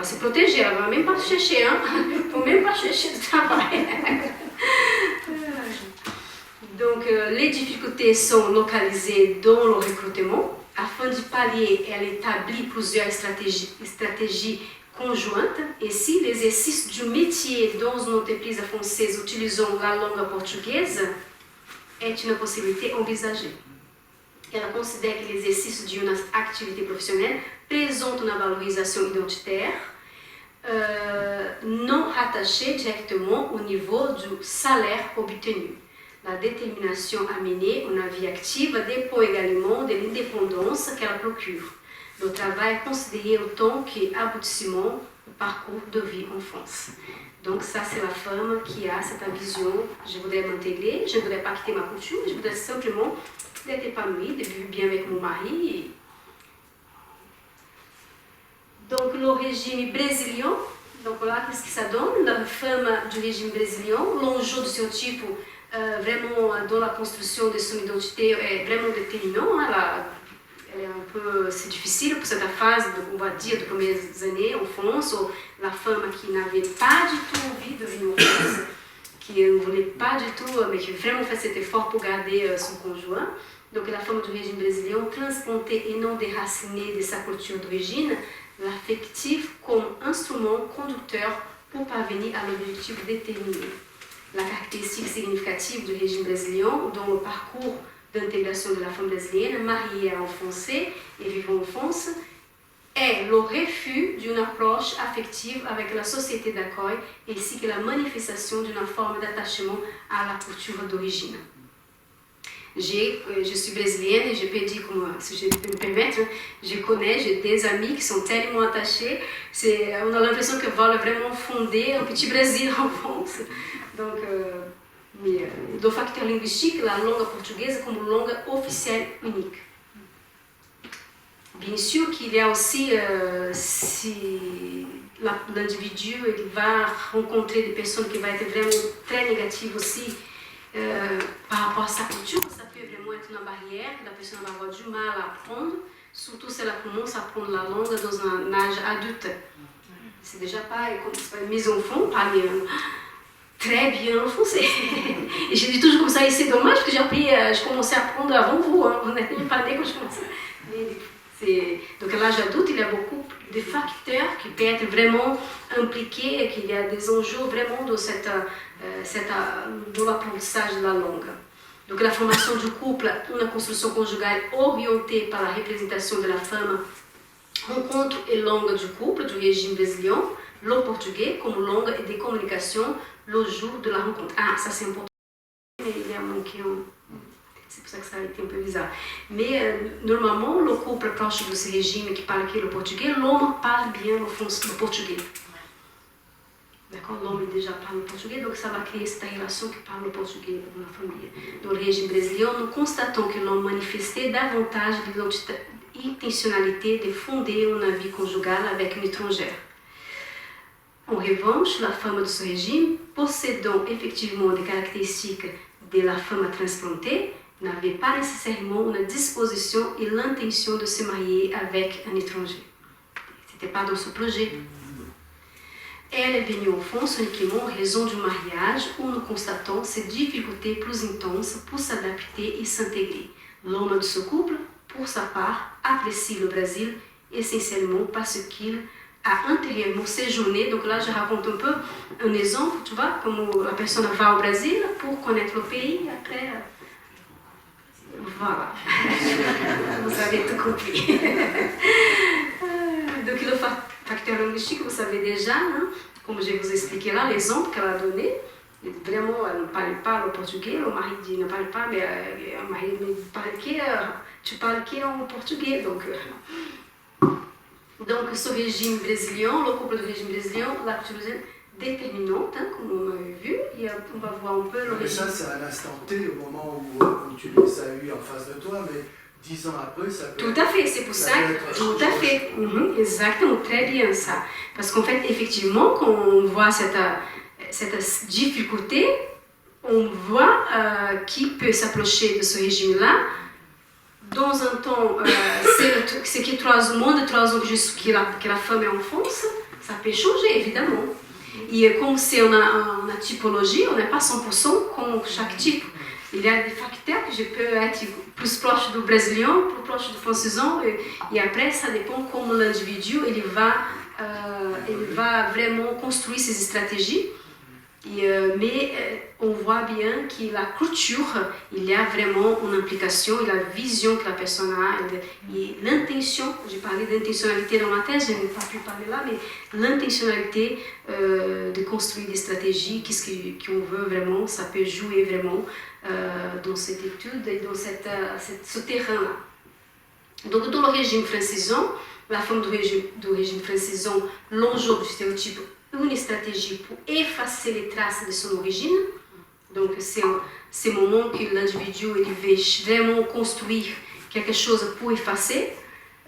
se protéger, elle ne va même pas chercher, hein? Il ne faut même pas chercher de travail. Donc les difficultés sont localisées dans le recrutement. Afin de pallier, elle établit plusieurs stratégies conjointes. Et si l'exercice du métier dans une entreprise française utilisant la langue portugaise est une possibilité envisagée. Elle considère que l'exercice d'une activité professionnelle présente une valorisation identitaire non rattachée directement au niveau du salaire obtenu. La détermination à mener une vie active dépend également de l'indépendance qu'elle procure. Le travail est considéré autant qu'aboutissement du parcours de vie en France. Donc ça, c'est la femme qui a cette vision. Je voudrais m'intégrer, je ne voudrais pas quitter ma culture, je voudrais simplement d'être épanouie, de vivre bien avec mon mari. Donc le régime brésilien, donc là, qu'est-ce que ça donne? La femme du régime brésilien, l'enjeu de ce type, vraiment dans la construction de son identité, est vraiment déterminant. Hein, c'est difficile pour cette phase, on va dire, de premières années en France, où la femme qui n'avait pas du tout envie de venir en France, qui ne voulait pas du tout, mais qui vraiment fait cet effort pour garder son conjoint. Donc la femme du régime brésilien, transplantée et non déracinée de sa culture d'origine, l'affectif comme instrument conducteur pour parvenir à l'objectif déterminé. La caractéristique significative du régime brésilien, dans le parcours d'intégration de la femme brésilienne, mariée en français et vivant en France, est le refus d'une approche affective avec la société d'accueil ainsi que la manifestation d'une forme d'attachement à la culture d'origine. Je suis brésilienne et je peux dire, si je peux me permettre, j'ai des amis qui sont tellement attachés, on a l'impression qu'ils veulent vraiment fonder un petit Brésil en France. Donc, do facteur linguistique, la langue portugaise comme langue officielle unique. Bien sûr qu'il y a aussi, si l'individu va rencontrer des personnes qui vont être vraiment très négatives aussi par rapport à sa culture, ça peut vraiment être une barrière, que la personne va avoir du mal à apprendre, surtout si elle commence à apprendre la langue dans un âge adulte. C'est déjà pas, comme mes enfants parlent très bien le français. Et je dis toujours comme ça, et c'est dommage que je commençais à apprendre avant vous, hein. Vous n'avez pas dit quand je commençais. Donc à l'âge adulte, il y a beaucoup de facteurs qui peuvent être vraiment impliqués et qu'il y a des enjeux vraiment de l'apprentissage de la langue. Donc la formation du couple, une construction conjugale orientée par la représentation de la femme, rencontre et langue du couple du régime brésilien, le portugais comme langue de communication le jour de la rencontre. Ah, ça c'est important. Mais il y a manqué c'est pour ça que ça a été un peu bizarre. Mais normalement, le couple proche de ce régime qui parle le portugais, l'homme parle bien le portugais. D'accord? L'homme déjà parle le portugais, donc ça va créer cette relation qui parle le portugais dans la famille. Dans le régime brésilien, nous constatons que l'homme manifestait davantage l'intentionnalité de fonder une vie conjugale avec une étrangère. En revanche, la femme de ce régime, possédant effectivement des caractéristiques de la femme transplantée, n'avait pas nécessairement une disposition et l'intention de se marier avec un étranger. Ce n'était pas dans ce projet. Elle est venue en France uniquement en raison du mariage où nous constatons ces difficultés plus intenses pour s'adapter et s'intégrer. L'homme de ce couple, pour sa part, apprécie le Brésil essentiellement parce qu'il a intérieurement séjourné. Donc là, je raconte un peu un exemple, tu vois, comme la personne va au Brésil pour connaître le pays, après... Voilà, vous avez tout compris. Donc le facteur linguistique, vous savez déjà, hein, comme je vous ai expliqué là, l'exemple qu'elle a donné, vraiment, elle ne parle pas le portugais, le mari dit ne parle pas, mais le mari me parle tu parles en portugais, donc ce régime brésilien, le couple du régime brésilien, la culture brésilienne déterminante, hein, comme on a vu, et on va voir un peu le mais régime. ça, c'est à l'instant T, au moment où tu les as eu en face de toi, mais 10 ans après, ça peut Tout à fait, c'est pour ça que... Tout à fait, exactement, très bien ça. Parce qu'en fait, effectivement, quand on voit cette difficulté, on voit qui peut s'approcher de ce régime-là. Dans un temps, c'est que moins de 3 ans que la femme est en France, ça peut changer, évidemment. Et comme on a une typologie, on n'est pas 100% comme chaque type. Il y a des facteurs que je peux être plus proche du brésilien, plus proche du francisant, et après, ça dépend comment l'individu il va vraiment construire ses stratégies. Mais on voit bien que la culture, il y a vraiment une implication, et la vision que la personne a, et l'intention, j'ai parlé d'intentionnalité dans ma thèse, je n'ai pas pu parler là, mais l'intentionnalité de construire des stratégies, qu'est-ce qu'on veut vraiment, ça peut jouer vraiment dans cette étude et dans ce terrain-là. Donc dans le régime francisant, la femme du régime francisant, l'enjeu du stéréotype, une stratégie pour effacer les traces de son origine. Donc c'est le moment que l'individu veut vraiment construire quelque chose pour effacer.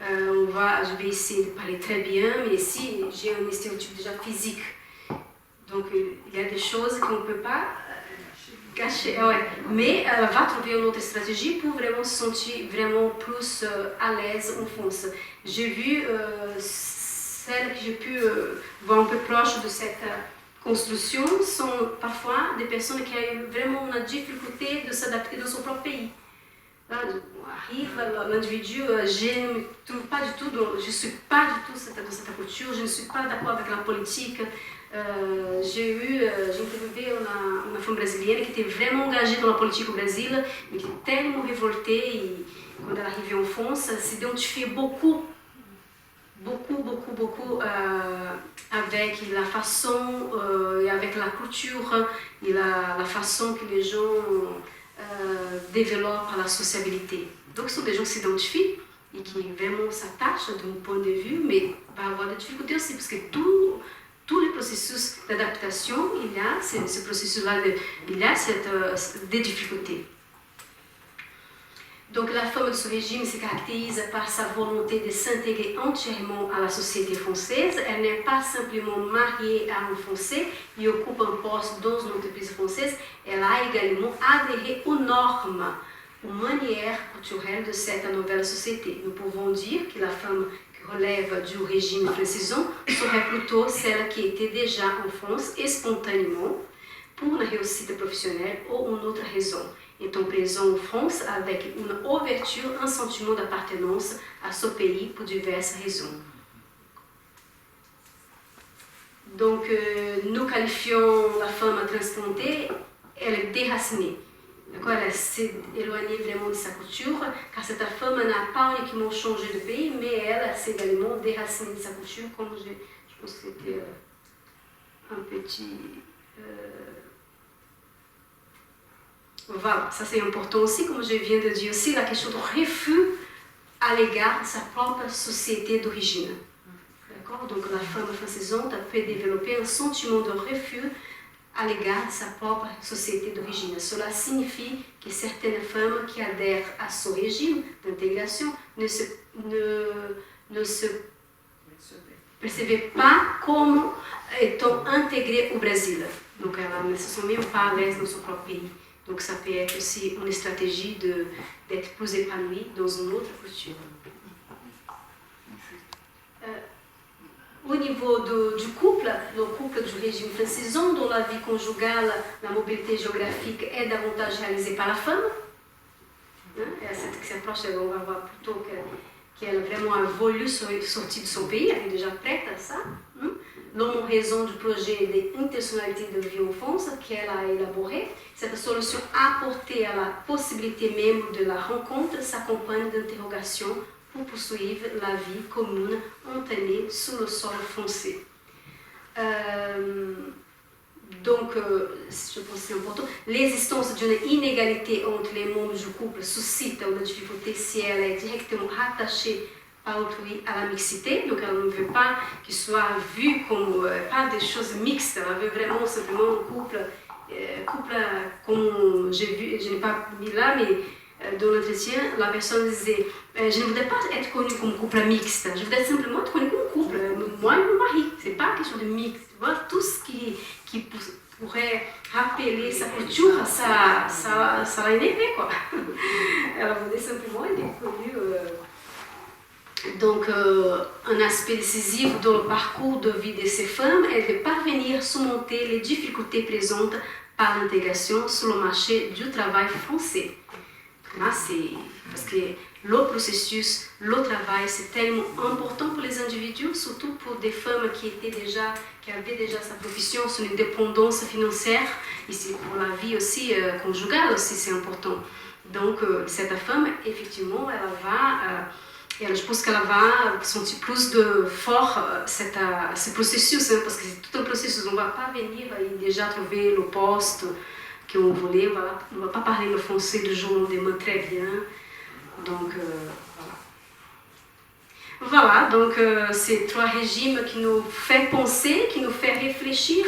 Je vais essayer de parler très bien, mais ici j'ai un stéréotype déjà physique. Donc il y a des choses qu'on ne peut pas cacher. Ouais. Mais elle va trouver une autre stratégie pour vraiment se sentir vraiment plus à l'aise en France. J'ai vu celles que j'ai pu voir un peu proche de cette construction sont parfois des personnes qui ont vraiment une difficulté de s'adapter dans son propre pays. Là, arrive l'individu, je ne me trouve pas du tout, je ne suis pas du tout dans cette culture, je ne suis pas d'accord avec la politique. J'ai interviewé une femme brésilienne qui était vraiment engagée dans la politique au Brésil, mais qui était tellement révoltée, et quand elle est arrivée en France, elle s'identifiait beaucoup avec la façon et avec la culture et la façon que les gens développent la sociabilité. Donc ce sont des gens qui s'identifient et qui vraiment s'attachent d'un point de vue, mais va avoir des difficultés aussi, parce que tous les processus d'adaptation, il y a ce processus-là, il y a des difficultés. Donc la femme de ce régime se caractérise par sa volonté de s'intégrer entièrement à la société française. Elle n'est pas simplement mariée à un Français et occupe un poste dans une entreprise française. Elle a également adhéré aux normes, aux manières culturelles de cette nouvelle société. Nous pouvons dire que la femme qui relève du régime francisant serait plutôt celle qui était déjà en France et spontanément pour une réussite professionnelle ou une autre raison, étant présent en France avec une ouverture, un sentiment d'appartenance à ce pays pour diverses raisons. Donc, nous qualifions la femme transplantée, elle est déracinée. Elle s'est éloignée vraiment de sa culture, car cette femme n'a pas uniquement changé de pays, mais elle s'est également déracinée de sa culture, comme je pense que c'était un petit... Voilà, ça c'est important aussi, comme je viens de dire aussi, la question du refus à l'égard de sa propre société d'origine. D'accord? Donc la femme francisante peut développer un sentiment de refus à l'égard de sa propre société d'origine. Cela signifie que certaines femmes qui adhèrent à ce régime d'intégration ne se percevaient pas comme étant intégrées au Brésil. Donc elles ne se sont même pas à l'aise dans son propre pays. Donc ça peut être aussi une stratégie d'être plus épanouie dans une autre culture. Au niveau du couple, le couple du régime francisant, dans la vie conjugale, la mobilité géographique est davantage réalisée par la femme. Cette approche, on va voir plutôt qu'elle a vraiment voulu sortir de son pays, elle est déjà prête à ça. L'homme en raison du projet d'intentionnalité de vie en France qu'elle a élaboré. Cette solution apportée à la possibilité même de la rencontre s'accompagne d'interrogations pour poursuivre la vie commune entamée sur le sol français. Donc, je pense que c'est important, l'existence d'une inégalité entre les membres du couple suscite une difficulté si elle est directement rattachée par autrui à la mixité. Donc, elle ne veut pas qu'il soit vu comme pas des choses mixtes, elle veut vraiment simplement un couple comme j'ai vu, je n'ai pas mis là, mais dans l'entretien, la personne disait je ne voudrais pas être connue comme couple mixte, je voudrais simplement être connue comme couple, moi et mon mari, c'est pas question de mixte, tu vois, tout ce qui pourrait rappeler sa culture, ça l'a énervé, quoi. Elle voulait simplement être connue. Donc, un aspect décisif dans le parcours de vie de ces femmes est de parvenir à surmonter les difficultés présentes par l'intégration sur le marché du travail français. Là, c'est parce que le processus, le travail, c'est tellement important pour les individus, surtout pour des femmes qui avaient déjà sa profession, son indépendance financière, ici pour la vie aussi conjugale aussi, c'est important. Donc, cette femme, effectivement, je pense qu'elle va sentir plus de fort ce processus, hein, parce que c'est tout un processus. On ne va pas venir et déjà trouver le poste qu'on voulait. Voilà. On ne va pas parler le français du jour au lendemain très bien. Donc, voilà, donc ces trois régimes qui nous font penser, qui nous font réfléchir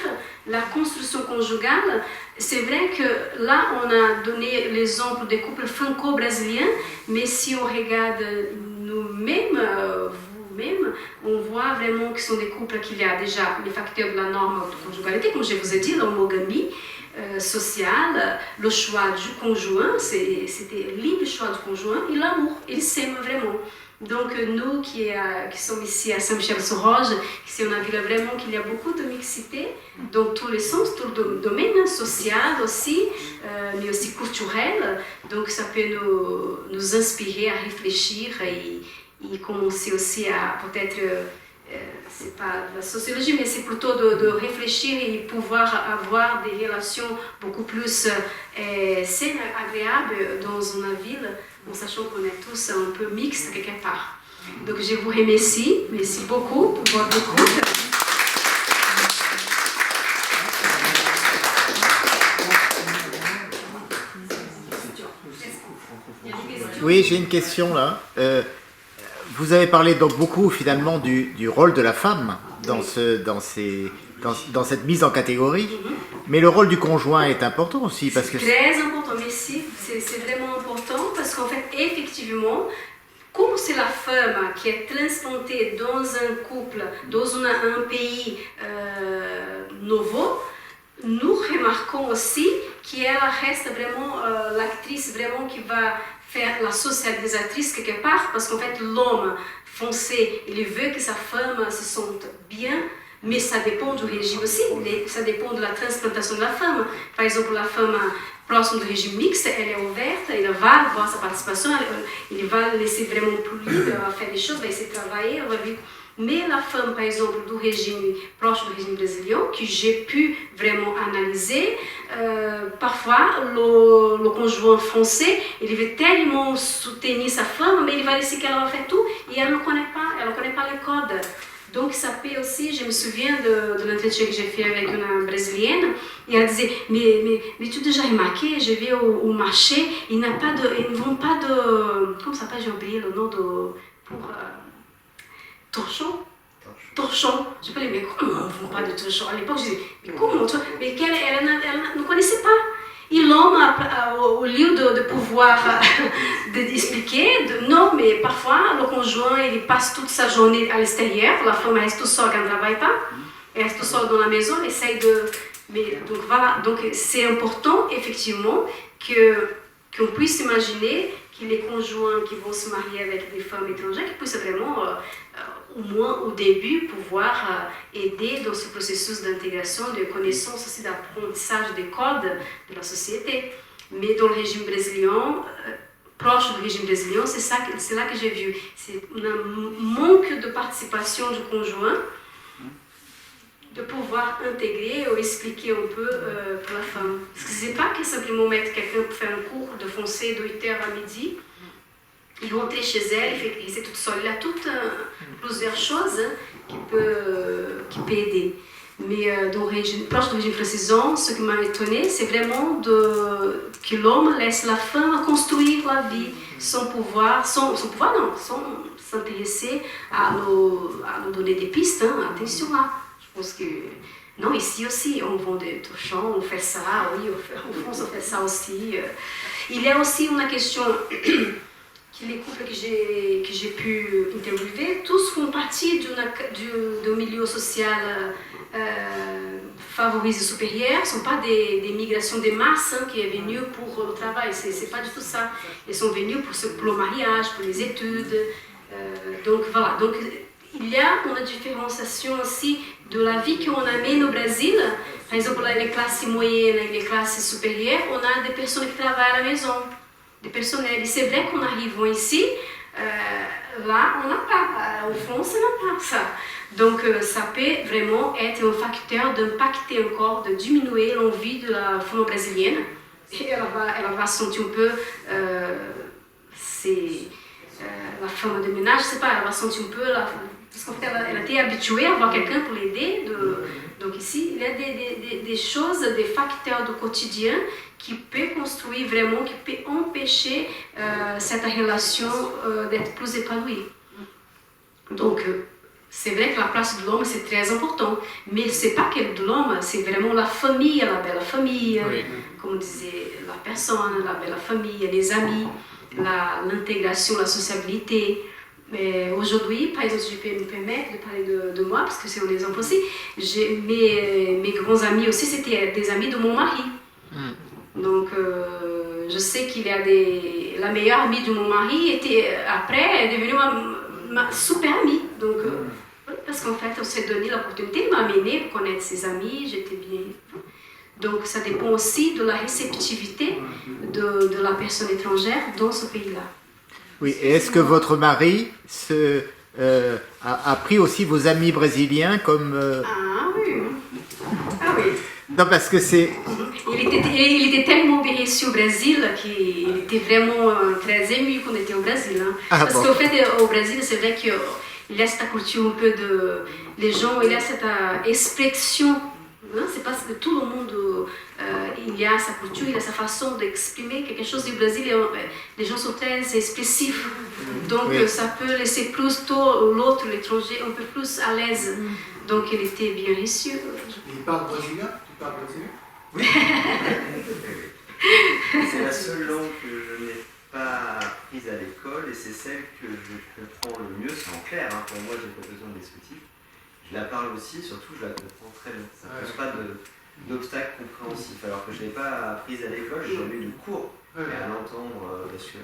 la construction conjugale. C'est vrai que là, on a donné l'exemple des couples franco-brésiliens, mais si on regarde nous-mêmes, vous-même, on voit vraiment que ce sont des couples qu'il y a déjà les facteurs de la norme de conjugalité, comme je vous ai dit, l'homogamie sociale, le choix du conjoint, c'était libre choix du conjoint, et l'amour, ils s'aiment vraiment. Donc nous qui sommes ici à Saint-Michel-sur-Orge, ici on a vu vraiment qu'il y a beaucoup de mixité dans tous les sens, tout le domaine social aussi, mais aussi culturel. Donc ça peut nous inspirer à réfléchir et commencer aussi à peut-être, c'est pas la sociologie, mais c'est plutôt de réfléchir et pouvoir avoir des relations beaucoup plus saines, agréables dans une ville, en sachant qu'on est tous un peu mixtes quelque part. Donc je vous remercie, merci beaucoup pour votre écoute. Oui, j'ai une question là. Vous avez parlé donc beaucoup finalement du rôle de la femme dans cette mise en catégorie, mais le rôle du conjoint est important aussi parce que... Très important, merci, c'est vraiment important parce qu'en fait, effectivement, comme c'est la femme qui est transplantée dans un couple, dans un pays nouveau, nous remarquons aussi qu'elle reste vraiment l'actrice vraiment qui va faire la socialisatrice quelque part, parce qu'en fait l'homme français, il veut que sa femme se sente bien, mais ça dépend du régime aussi, ça dépend de la transplantation de la femme. Par exemple, la femme proche du régime mixte, elle est ouverte, elle va avoir sa participation, il va laisser vraiment plus libre, elle va faire des choses, elle va essayer de travailler, elle va vivre. Mais la femme, par exemple, du régime proche du régime brésilien, que j'ai pu vraiment analyser, parfois le conjoint français, il veut tellement soutenir sa femme, mais il va laisser qu'elle va faire tout et elle ne connaît pas les codes. Donc ça peut aussi, je me souviens de l'entretien que j'ai fait avec une brésilienne, et elle disait, mais tu as déjà remarqué, je vais au marché, ils ne vendent pas de, comment ça s'appelle, j'ai oublié le nom torchon. Je peux les dire, comment on ne vend pas de torchon? À l'époque, je disais, mais comment? Mais elle ne connaissait pas. Et l'homme, au lieu de pouvoir expliquer, non, mais parfois, le conjoint, il passe toute sa journée à l'extérieur, la femme reste toute seule quand elle ne travaille pas, elle reste toute seule dans la maison, elle essaye de... Mais, donc voilà, donc c'est important, effectivement, qu'on puisse imaginer que les conjoints qui vont se marier avec des femmes étrangères, qu'ils puissent vraiment, au moins au début, pouvoir aider dans ce processus d'intégration, de connaissance aussi d'apprentissage des codes de la société. Mais dans le régime brésilien, proche du régime brésilien, c'est là que j'ai vu. C'est un manque de participation du conjoint, de pouvoir intégrer ou expliquer un peu pour la femme. Parce que ce n'est pas que simplement mettre quelqu'un pour faire un cours de français de 8h à midi, il rentrer chez elle, il est toute seule. Il y a plusieurs choses qui peuvent aider. Mais dans le régime, proche du régime précisant, ce qui m'a étonné, c'est vraiment que l'homme laisse la femme construire la vie sans s'intéresser à nous donner des pistes. Hein. Attention là. Je pense que non, ici aussi, on vend des torchons, on fait ça, oui, en France on fait ça aussi. Il y a aussi une question que les couples que j'ai pu interviewer, tous font partie du milieu social favorisé supérieur, ne sont pas des migrations de masse qui est venue pour le travail, c'est pas du tout ça. Ils sont venus pour le mariage, pour les études. Donc voilà, donc il y a une différenciation aussi de la vie qu'on amène au Brésil. Par exemple, dans les classes moyennes et les classes supérieures, on a des personnes qui travaillent à la maison, des personnels. Et c'est vrai qu'on arrive ici, là on n'a pas, au fond ça n'a pas ça. Donc ça peut vraiment être un facteur d'impacter encore, de diminuer l'envie de la femme brésilienne. Et elle va sentir un peu, la femme de ménage, je sais pas, elle va sentir un peu, parce qu'en fait elle a été habituée à avoir quelqu'un pour l'aider. Donc ici, il y a des choses, des facteurs du quotidien qui peuvent construire vraiment, qui peuvent empêcher cette relation d'être plus épanouie. Donc, c'est vrai que la place de l'homme, c'est très important, mais ce n'est pas que de l'homme, c'est vraiment la famille, la belle famille, oui. Comme disait la personne, la belle famille, les amis, l'intégration, la sociabilité. Mais aujourd'hui, par exemple, je peux me permettre de parler de moi, parce que c'est un exemple aussi, mes grands amis aussi, c'était des amis de mon mari. Donc, je sais qu'il y a la meilleure amie de mon mari, après, est devenue ma super amie. Donc, parce qu'en fait, on s'est donné l'opportunité de m'amener pour connaître ses amis, j'étais bien. Donc, ça dépend aussi de la réceptivité de la personne étrangère dans ce pays-là. Oui, et est-ce que votre mari a pris aussi vos amis brésiliens comme... Ah oui. Ah oui. Non, parce que c'est... Il était tellement bien reçu au Brésil qu'il était vraiment très ému qu'on était au Brésil. Hein. Ah, parce qu'au fait, au Brésil, c'est vrai qu'il y a cette culture un peu de... Les gens, il y a cette expression. Hein, c'est parce que tout le monde, il y a sa culture, il y a sa façon d'exprimer quelque chose du Brésil. Les gens sont très expressifs. Donc, oui. Ça peut laisser plus tôt l'autre, l'étranger, un peu plus à l'aise. Donc, il était bien reçu. Il parle brésilien? Tu parles brésilien? Oui. C'est la seule langue que je n'ai pas apprise à l'école et c'est celle que je comprends le mieux, c'est en clair. Hein. Pour moi, j'ai pas besoin d'expliquer. Je la parle aussi, surtout je la comprends très bien. Ça ne pose pas d'obstacle compréhensif. Alors que je ne l'ai pas apprise à l'école, j'ai jamais eu de cours. Mais à l'entendre, parce que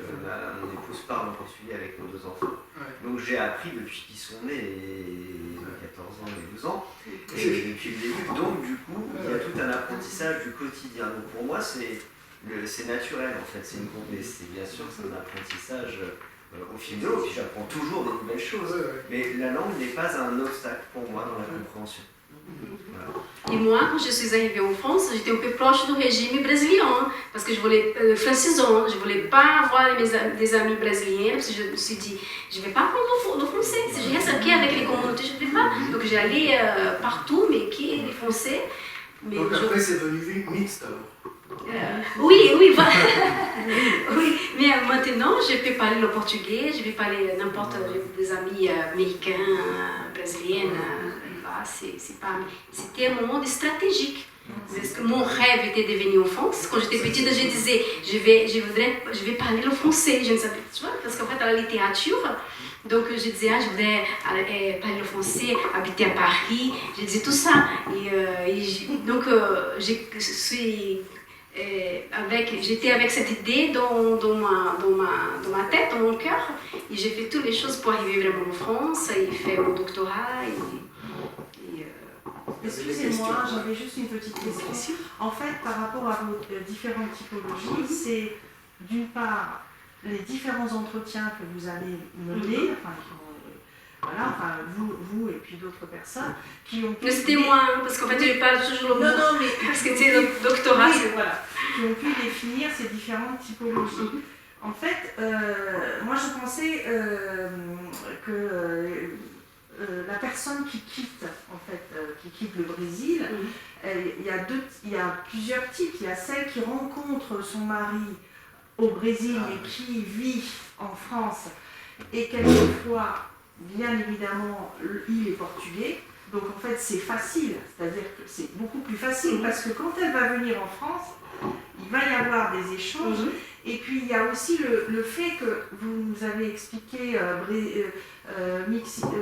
mon épouse parle en portugais avec nos 2 enfants. Donc j'ai appris depuis qu'ils sont nés, 14 ans et 12 ans, et depuis le début. Donc du coup, il y a tout un apprentissage du quotidien. Donc pour moi, c'est naturel en fait. Mais c'est bien sûr c'est un apprentissage au fil de l'eau, puis j'apprends toujours des nouvelles choses. Mais la langue n'est pas un obstacle pour moi dans la compréhension. Voilà. Et moi, quand je suis arrivée en France, j'étais un peu proche du régime brésilien, hein, parce que je voulais, francisant, je ne voulais pas avoir des amis brésiliens, parce que je me suis dit, je ne vais pas apprendre le français, si je reste aquí avec les communautés, je ne vais pas. Donc j'allais partout, mais qui est les Français. Mais donc après, c'est devenu mixte alors? Oui, voilà. Oui, mais maintenant, je peux parler le portugais, je peux parler n'importe des amis américains, brésiliens. C'était un moment stratégique. Parce que mon rêve était de venir en France. Quand j'étais petite, je disais, je vais parler le français. Je ne savais pas, tu vois, parce qu'en fait, à la littérature, donc je disais, je voudrais parler le français, habiter à Paris. Je disais tout ça. Donc, j'étais avec cette idée dans ma tête, dans mon cœur. Et j'ai fait toutes les choses pour arriver vraiment en France et faire mon doctorat. Excusez-moi, j'avais juste une petite question. En fait, par rapport à vos différentes typologies, c'est d'une part les différents entretiens que vous allez mener, vous et puis d'autres personnes qui ont pu... Mais c'était moi, hein, parce qu'en fait, je parle toujours le mot. Non, mais parce que c'est le doctorat. Oui, voilà, qui ont pu définir ces différentes typologies. En fait, moi je pensais que... la personne qui quitte le Brésil, il y a plusieurs types. Il y a celle qui rencontre son mari au Brésil et qui vit en France et quelquefois, bien évidemment, il est portugais. Donc en fait c'est facile, c'est-à-dire que c'est beaucoup plus facile parce que quand elle va venir en France, il va y avoir des échanges. Et puis il y a aussi le fait que vous nous avez expliqué mixité,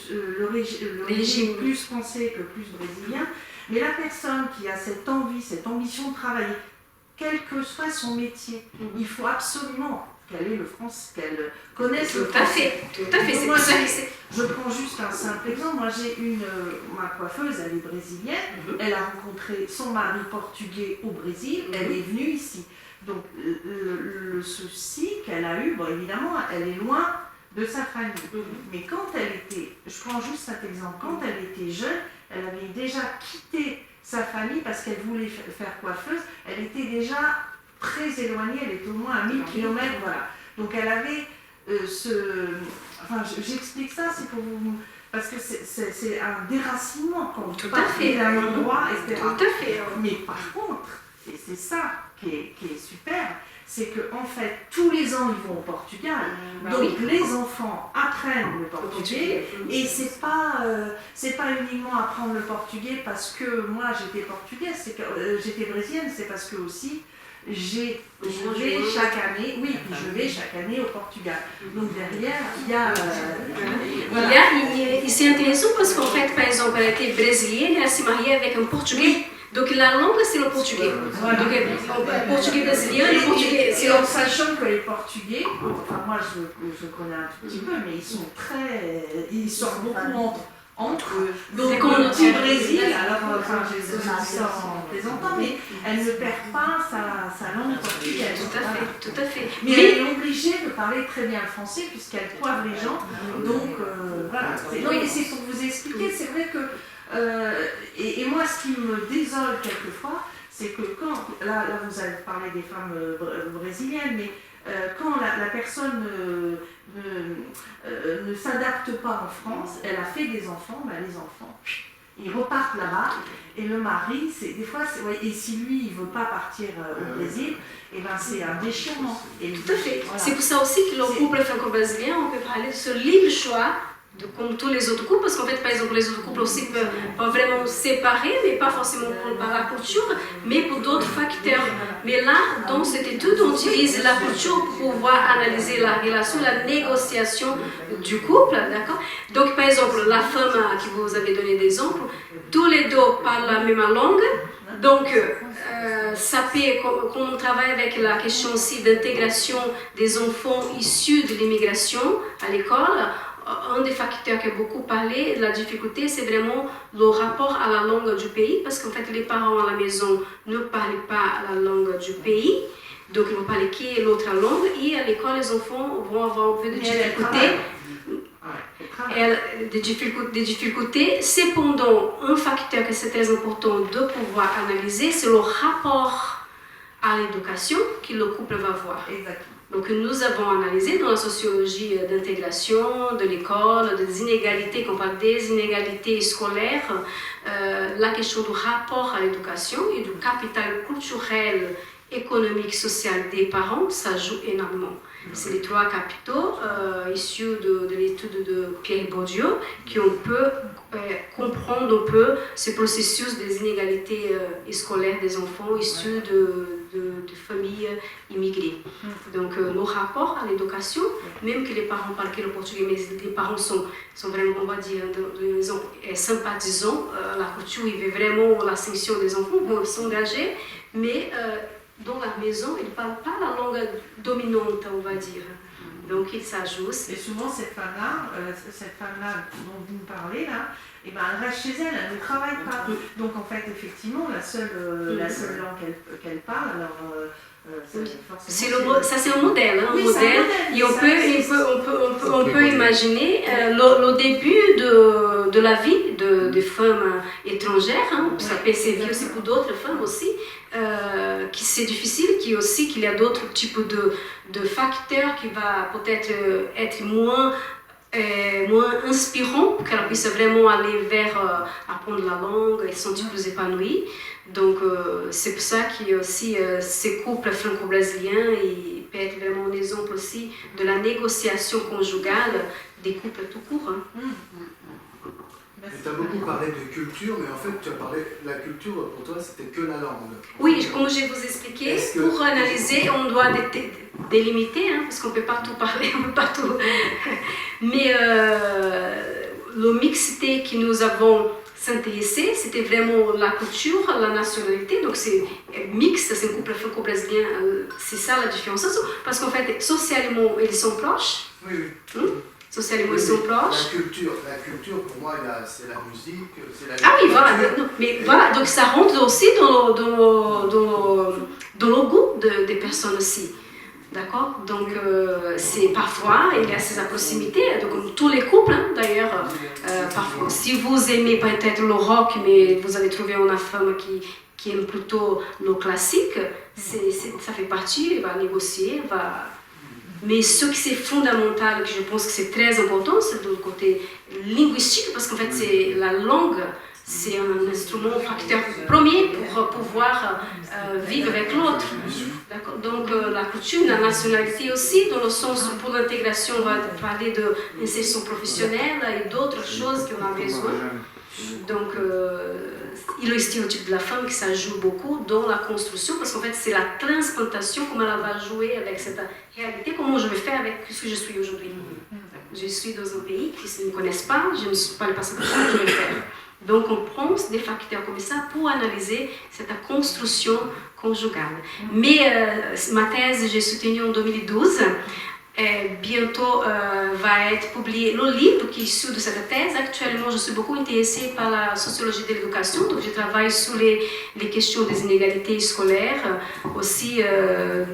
le régime plus français que plus brésilien, mais la personne qui a cette envie, cette ambition de travailler, quel que soit son métier, il faut absolument qu'elle ait le français, qu'elle connaisse le français. Tout à fait, c'est Moi, pour ça que c'est... je prends juste un simple exemple. Moi, j'ai ma coiffeuse, elle est brésilienne. Elle a rencontré son mari portugais au Brésil. Elle est venue ici. Donc, le souci qu'elle a eu, bon, évidemment, elle est loin de sa famille. Mais quand elle était, je prends juste cet exemple, quand elle était jeune, elle avait déjà quitté sa famille parce qu'elle voulait faire coiffeuse. Elle était déjà très éloignée, elle était au moins à 1000 km, voilà. Donc elle avait j'explique ça, c'est pour vous... Parce que c'est un déracinement quand Tout à fait. d'un endroit, etc. Tout à fait. Mais par contre, et c'est ça qui est super, c'est qu'en fait, tous les ans, ils vont au Portugal. Donc les enfants apprennent le portugais. Et c'est pas uniquement apprendre le portugais parce que moi j'étais portugaise, j'étais brésilienne, c'est parce que aussi je vais chaque année au Portugal. Donc derrière, il y a... Et c'est intéressant parce qu'en fait, par exemple, elle était brésilienne et elle s'est mariée avec un portugais. Donc la langue, c'est le portugais. Voilà. Donc le portugais brésilien, le portugais... Et en sachant que les Portugais, enfin moi je connais un tout petit peu, mais ils sortent beaucoup entre eux. Donc le petit Brésil, alors je dis ça en plaisantant, mais elle ne perd pas sa langue portugaise. Tout à fait. Mais elle est obligée de parler très bien le français puisqu'elle coiffe les gens. Donc voilà. Et c'est pour vous expliquer, c'est vrai que et moi ce qui me désole quelquefois, c'est que quand, là vous avez parlé des femmes brésiliennes, mais quand la personne ne s'adapte pas en France, elle a fait des enfants, les enfants, ils repartent là-bas, et le mari, des fois, et si lui, il ne veut pas partir au Brésil, et ben c'est un déchirement. Tout à fait. Voilà. C'est pour ça aussi que le couple franco-brésilien, on peut parler de ce libre choix, comme tous les autres couples, parce qu'en fait, par exemple, les autres couples aussi peuvent vraiment séparer, mais pas forcément par la culture, mais pour d'autres facteurs. Mais là, dans cette étude, on utilise la culture pour pouvoir analyser la relation, la négociation du couple, d'accord? Donc, par exemple, la femme qui vous avez donné des exemples, tous les deux parlent la même langue, donc ça peut, comme on travaille avec la question aussi d'intégration des enfants issus de l'immigration à l'école, un des facteurs qui a beaucoup parlé, la difficulté, c'est vraiment le rapport à la langue du pays, parce qu'en fait, les parents à la maison ne parlent pas la langue du pays, donc ils vont parler qui est l'autre langue, et à l'école, les enfants vont avoir un peu de difficultés. Cependant, un facteur que c'est très important de pouvoir analyser, c'est le rapport à l'éducation que le couple va voir. Exactement. Donc nous avons analysé dans la sociologie d'intégration, de l'école, des inégalités, qu'on parle des inégalités scolaires, la question du rapport à l'éducation et du capital culturel, économique, social des parents, ça joue énormément. C'est les trois capitaux issus de l'étude de Pierre Bourdieu qu'on peut comprendre un peu ce processus des inégalités scolaires des enfants issus de familles immigrées. Donc nos rapports à l'éducation, même que les parents parlent que le portugais, mais les parents sont vraiment, on va dire, sympathisants, la culture, ils veulent vraiment l'ascension des enfants, vont s'engager, mais dans la maison, ils ne parlent pas la langue dominante, on va dire. Donc ils s'ajustent. Et souvent, cette femme-là dont vous me parlez, là, eh ben, elle reste chez elle, elle ne travaille pas. Donc en fait, effectivement, la seule langue qu'elle parle, alors... c'est un modèle, oui, modèle. Et on peut imaginer le début de la vie des femmes étrangères, ça peut servir aussi pour d'autres femmes aussi, qui c'est difficile, qu'il y a d'autres types de facteurs qui va peut-être être moins inspirant pour qu'elle puisse vraiment aller vers apprendre la langue et se sentir plus épanouie. Donc c'est pour ça qu'il y a aussi ces couples franco-brésiliens, et peut être vraiment un exemple aussi de la négociation conjugale des couples tout court. Hein. Tu as beaucoup parlé de culture, mais en fait, tu as parlé de la culture, pour toi, c'était que la langue. Oui, comme je vous expliqué, pour analyser, on doit délimiter, hein, parce qu'on ne peut pas tout parler, on peut pas tout. Mais le mixité que nous avons s'intéressé, c'était vraiment la culture, la nationalité, donc c'est mixte, c'est un couple franco-brésilien, c'est ça la différence, parce qu'en fait, socialement, ils sont proches. Oui, oui. Socialement, ils sont proches. La culture, pour moi, c'est la musique, c'est la Ah oui, voilà, littérature. mais voilà, donc ça rentre aussi dans le goût des personnes aussi. D'accord? Donc, c'est parfois, il y a ces proximités, donc comme tous les couples, hein, d'ailleurs, parfois, si vous aimez peut-être le rock, mais vous allez trouver une femme qui aime plutôt le classique, ça fait partie, elle va négocier, Mais ce qui c'est fondamental, que je pense que c'est très important, c'est le côté linguistique, parce qu'en fait, c'est la langue, c'est un instrument, un facteur premier pour pouvoir vivre avec l'autre. Donc la coutume, la nationalité aussi, dans le sens où pour l'intégration, on va parler d'insertion professionnelle et d'autres choses qu'on a besoin. Donc il y a le stéréotype de la femme qui ça joue beaucoup dans la construction, parce qu'en fait c'est la transplantation, comment elle va jouer avec cette réalité, comment je vais faire avec ce que je suis aujourd'hui. Je suis dans un pays qui ne me connaissent pas, je ne suis pas le passé, je vais le faire. Donc on prend des facteurs comme ça pour analyser cette construction conjugale. Mais ma thèse, j'ai soutenue en 2012. Bientôt va être publié le livre qui est issu de cette thèse. Actuellement, je suis beaucoup intéressée par la sociologie de l'éducation, donc je travaille sur les questions des inégalités scolaires. Aussi,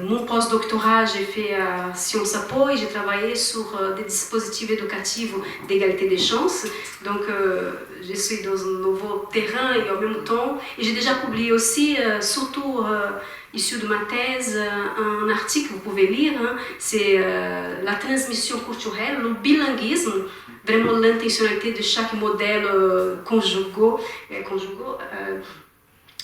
mon post-doctorat, j'ai fait à Sciences Po et j'ai travaillé sur des dispositifs éducatifs d'égalité des chances. Donc, je suis dans un nouveau terrain et en même temps, et j'ai déjà publié aussi, surtout issu de ma thèse, un article que vous pouvez lire, hein, c'est la transmission culturelle, le bilinguisme, vraiment l'intentionnalité de chaque modèle conjugal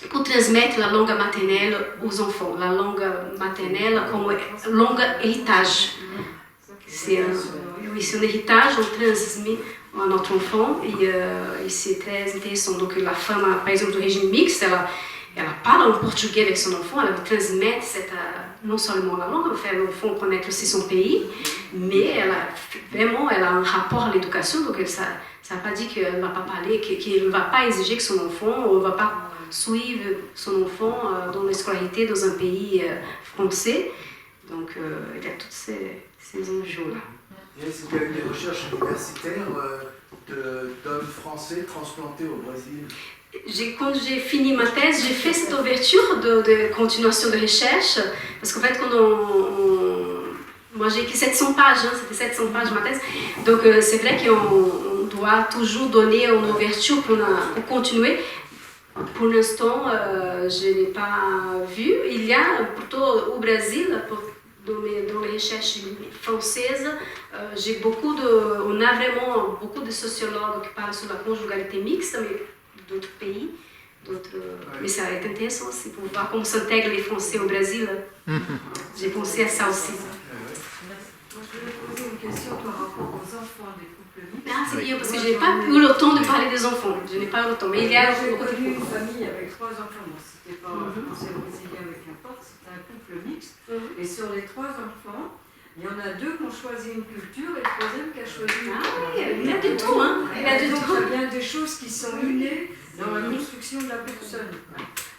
pour transmettre la langue maternelle aux enfants, la langue maternelle comme langue héritage. C'est un héritage, on transmet à notre enfant et c'est très intéressant. Donc la femme, par exemple, du régime mixte, elle parle en portugais avec son enfant, elle va transmettre non seulement la langue, elle va faire l'enfant connaître aussi son pays, mais elle a un rapport à l'éducation, donc ça ne veut pas dire qu'elle ne va pas parler, qu'elle ne va pas exiger que son enfant, ne va pas suivre son enfant dans la scolarité dans un pays français. Donc il y a tous ces enjeux-là. Est-ce qu'il y a eu des recherches universitaires d'hommes français transplantés au Brésil? Quand j'ai fini ma thèse, j'ai fait cette ouverture de continuation de recherche, parce qu'en fait, moi j'ai écrit 700 pages, hein, c'était 700 pages ma thèse, donc c'est vrai qu'on doit toujours donner une ouverture pour continuer. Pour l'instant, je n'ai pas vu. Il y a plutôt au Brésil, dans les recherches françaises, on a vraiment beaucoup de sociologues qui parlent sur la conjugalité mixte, mais d'autres pays, mais ça va être intéressant aussi pour voir comment s'intègrent les Français au Brésil. J'ai pensé à ça aussi. Moi, je voulais poser une question par rapport aux enfants des couples mixtes. Ah, c'est bien, parce que je n'ai pas eu le temps de parler des enfants. Je n'ai pas eu le temps, mais il y a J'ai beaucoup de connu une couples. famille avec 3 enfants. Bon, c'était pas français brésilien avec n'importe, c'était un couple mixte. Et sur les 3 enfants, il y en a 2 qui ont choisi une culture et le 3e qui a choisi une autre. Ah oui, il y a de tout, hein. Il y a de Donc, tout. il y a bien des choses qui sont innées dans la construction de la personne.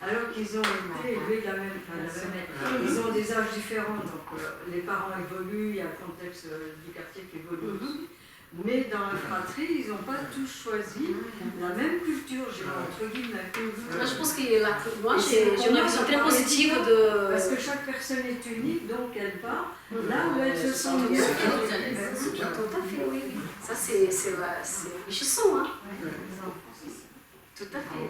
Alors qu'ils ont été élevés de la même façon. Ils ont des âges différents, donc les parents évoluent, il y a le contexte du quartier qui évolue aussi. Mais dans la fratrie, ils n'ont pas tous choisi la même culture, entre guillemets. Moi, je pense que moi, j'ai une vision très positive de... Parce que chaque personne est unique, donc elle part là où elle se sent bien. Tout à fait, oui. Ça, c'est enrichissant, hein. Tout à fait.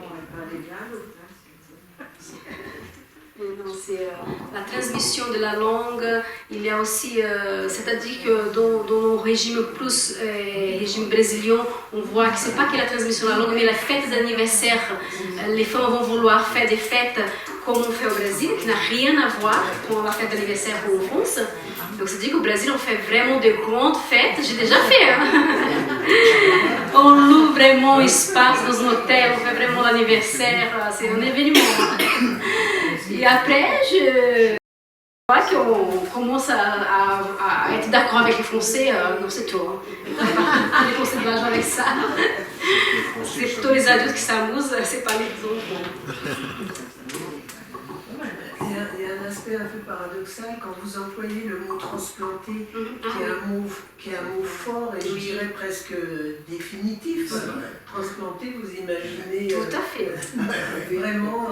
Non, c'est la transmission de la langue. Il y a aussi, c'est-à-dire que dans le régime plus régime brésilien, on voit que c'est pas que la transmission de la langue, mais la fête d'anniversaire. Les femmes vont vouloir faire des fêtes comme on fait au Brésil, qui n'a rien à voir avec la fête d'anniversaire en France. Donc c'est dire qu'au Brésil, on fait vraiment de grandes fêtes. J'ai déjà fait. Hein? On loue vraiment espace dans un hôtel, on fait vraiment l'anniversaire. C'est un événement. Et après, je crois qu'on commence à être d'accord avec les Français. Non, c'est tout. Hein. Les Français de l'argent avec ça. C'est plutôt les adultes qui s'amusent, c'est pas les autres. Il y a un aspect un peu paradoxal quand vous employez le mot transplanté, qui est un mot fort et je dirais presque définitif. Transplanté, vous imaginez tout à fait. Vraiment,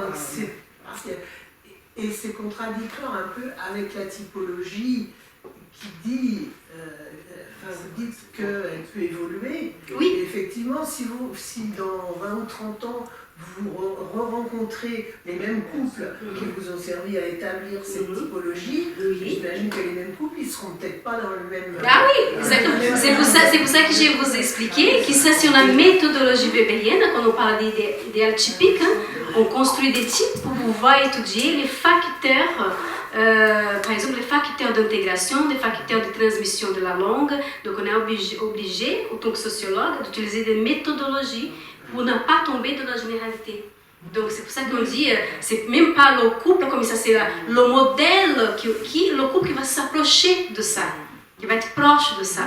et c'est contradictoire un peu avec la typologie qui dit, vous dites qu'elle peut évoluer. Oui. Et effectivement, si dans 20 ou 30 ans, vous rencontrez les mêmes couples qui vous ont servi à établir cette typologie, j'imagine que les mêmes couples, ils ne seront peut-être pas dans le même... Ah oui, exactement. C'est pour ça que je vais vous expliquer que ça, c'est une méthodologie weberienne, quand on parle d'idéal typique, hein, on construit des types pour pouvoir étudier les facteurs, par exemple les facteurs d'intégration, les facteurs de transmission de la langue. Donc on est obligé, en tant que sociologue, d'utiliser des méthodologies pour ne pas tomber dans la généralité. Donc c'est pour ça qu'on dit, c'est même pas le couple comme ça, c'est le modèle, le couple qui va s'approcher de ça, qui va être proche de ça.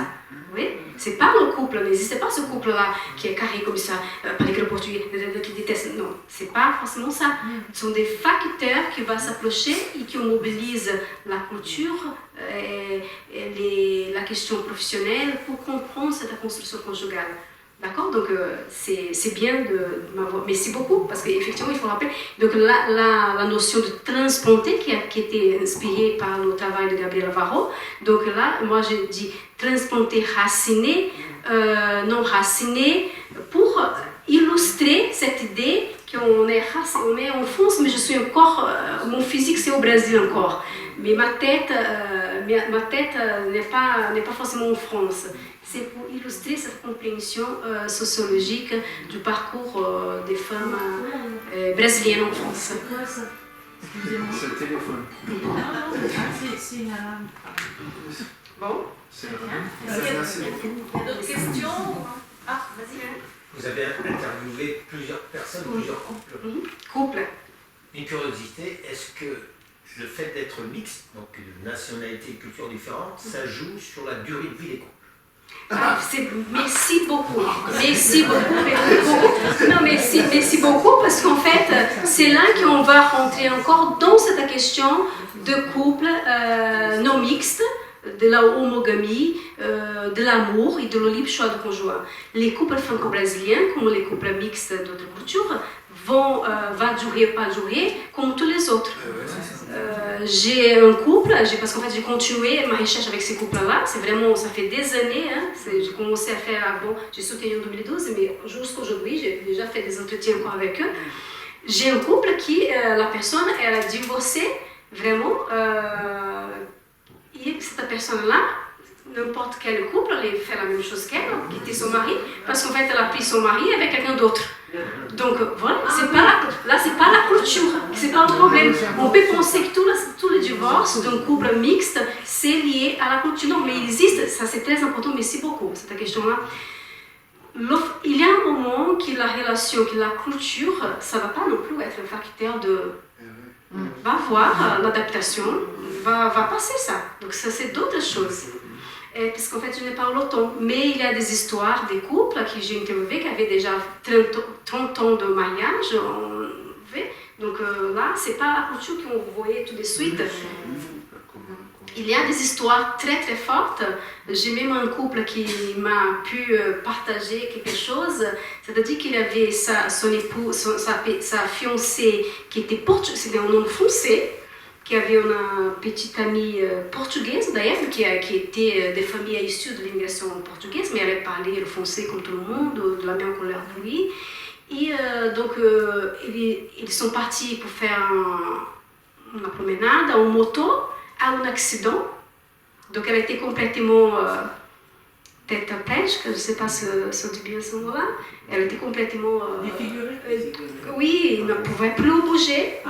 Oui? C'est pas le couple, n'existe pas ce couple-là qui est carré comme ça, par le portugais, qui déteste. Non, c'est pas forcément ça. Ce sont des facteurs qui vont s'approcher et qui mobilisent la culture et la question professionnelle pour comprendre cette construction conjugale. D'accord? Donc c'est bien de m'avoir... Merci beaucoup, parce qu'effectivement, il faut rappeler. Donc la notion de transplanter qui a été inspirée par le travail de Gabriel Varro. Donc là, moi, j'ai dit transplanter raciné, non raciné, pour illustrer cette idée qu'on est en France, mais je suis encore... mon physique, c'est au Brésil encore. Mais ma tête n'est pas forcément en France. C'est pour illustrer cette compréhension sociologique du parcours des femmes brésiliennes en France. C'est quoi ça? Excusez-moi. C'est le téléphone. C'est une alarme. Bon. C'est merci beaucoup. Il y a d'autres questions? Ah, vas-y. Vous avez interviewé plusieurs personnes, plusieurs couples. Couple. Une curiosité, est-ce que le fait d'être mixte, donc de nationalité et culture différentes, ça joue sur la durée de vie des couples? Merci beaucoup. Merci beaucoup. Non, merci beaucoup parce qu'en fait, c'est là qu'on va rentrer encore dans cette question de couple non mixte, de la homogamie, de l'amour et de le libre choix du conjoint. Les couples franco-brésiliens, comme les couples mixtes d'autres cultures, vont durer ou pas durer comme tous les autres. J'ai un couple, parce qu'en fait j'ai continué ma recherche avec ces couples-là, c'est vraiment, ça fait des années, hein, j'ai commencé à faire, j'ai soutenu en 2012, mais jusqu'aujourd'hui j'ai déjà fait des entretiens encore avec eux. J'ai un couple qui, la personne, elle a divorcé, vraiment, et cette personne-là, n'importe quel couple, elle fait la même chose qu'elle, quitter son mari, parce qu'en fait elle a pris son mari avec quelqu'un d'autre. Donc voilà, c'est pas la culture, c'est pas un problème. On peut penser que tous les divorces d'un couple mixte, c'est lié à la culture. Non, mais il existe, ça c'est très important, merci beaucoup, cette question-là. Il y a un moment que la relation, que la culture, ça va pas non plus être un facteur de... Va voir l'adaptation, va passer ça. Donc ça c'est d'autres choses. Parce qu'en fait, je n'ai pas autant. Mais il y a des histoires, des couples que j'ai interviewés qui avaient déjà 30 ans de mariage. Donc là, ce n'est pas la culture qu'on voyait tout de suite. Il y a des histoires très très fortes. J'ai même un couple qui m'a pu partager quelque chose. C'est-à-dire qu'il avait son époux, sa fiancée qui était portugaise, c'était un homme français, qui avait une petite amie portugaise d'ailleurs, qui était des familles issues de l'immigration portugaise, mais elle parlait le français comme tout le monde, de la même couleur que lui. Et donc, ils sont partis pour faire une promenade en moto, à un accident. Donc, elle était complètement tétraplégique, je ne sais pas si on dit bien ce mot-là. Elle était complètement... oui, elle ne pouvait plus bouger.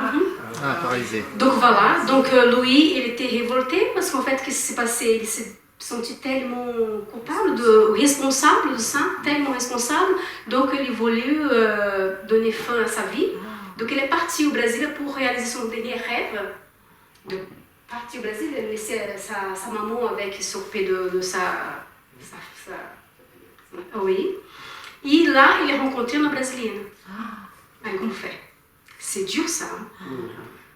Paralysé. Donc voilà, donc Louis, il était révolté parce qu'en fait, qu'est-ce qui s'est passé? Il s'est senti tellement coupable, responsable de ça, tellement responsable, donc il voulait donner fin à sa vie. Donc il est parti au Brésil pour réaliser son dernier rêve. De partir au Brésil, il a laissé sa maman avec s'occuper de sa... Oui. Et là, il est rencontré une Brésilienne. Aí como fait? C'est dur ça.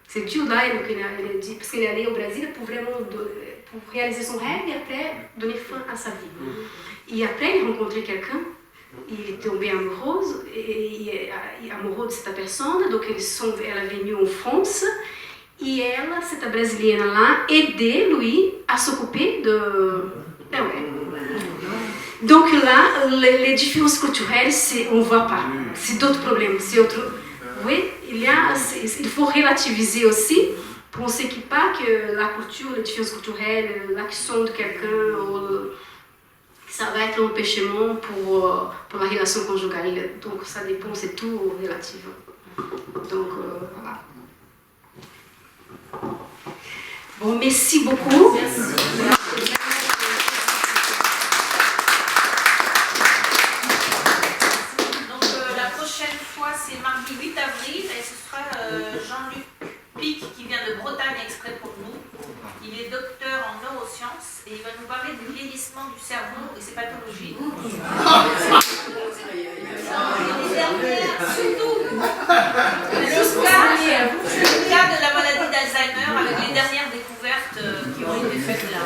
C'est dur là, donc il a dit, parce qu'il est allé au Brésil pour vraiment pour réaliser son rêve et après donner fin à sa vie. Et après, il a rencontré quelqu'un, il est tombé amoureux, et amoureux de cette personne, donc elle est venue en France, et elle, cette brésilienne-là, aidait lui à s'occuper de... Ah ouais. Donc là, les différences culturelles, on ne voit pas. C'est d'autres problèmes. C'est autre... Oui, il faut relativiser aussi. Pensez pas que la culture, les différences culturelles, l'action de quelqu'un, ça va être un empêchement pour la relation conjugale. Donc ça dépend, c'est tout relatif. Donc voilà. Bon, merci beaucoup. Merci. C'est mardi 8 avril et ce sera Jean-Luc Pic qui vient de Bretagne exprès pour nous. Il est docteur en neurosciences et il va nous parler du vieillissement du cerveau et ses pathologies. Surtout le cas de la maladie d'Alzheimer avec les dernières découvertes qui ont été faites là.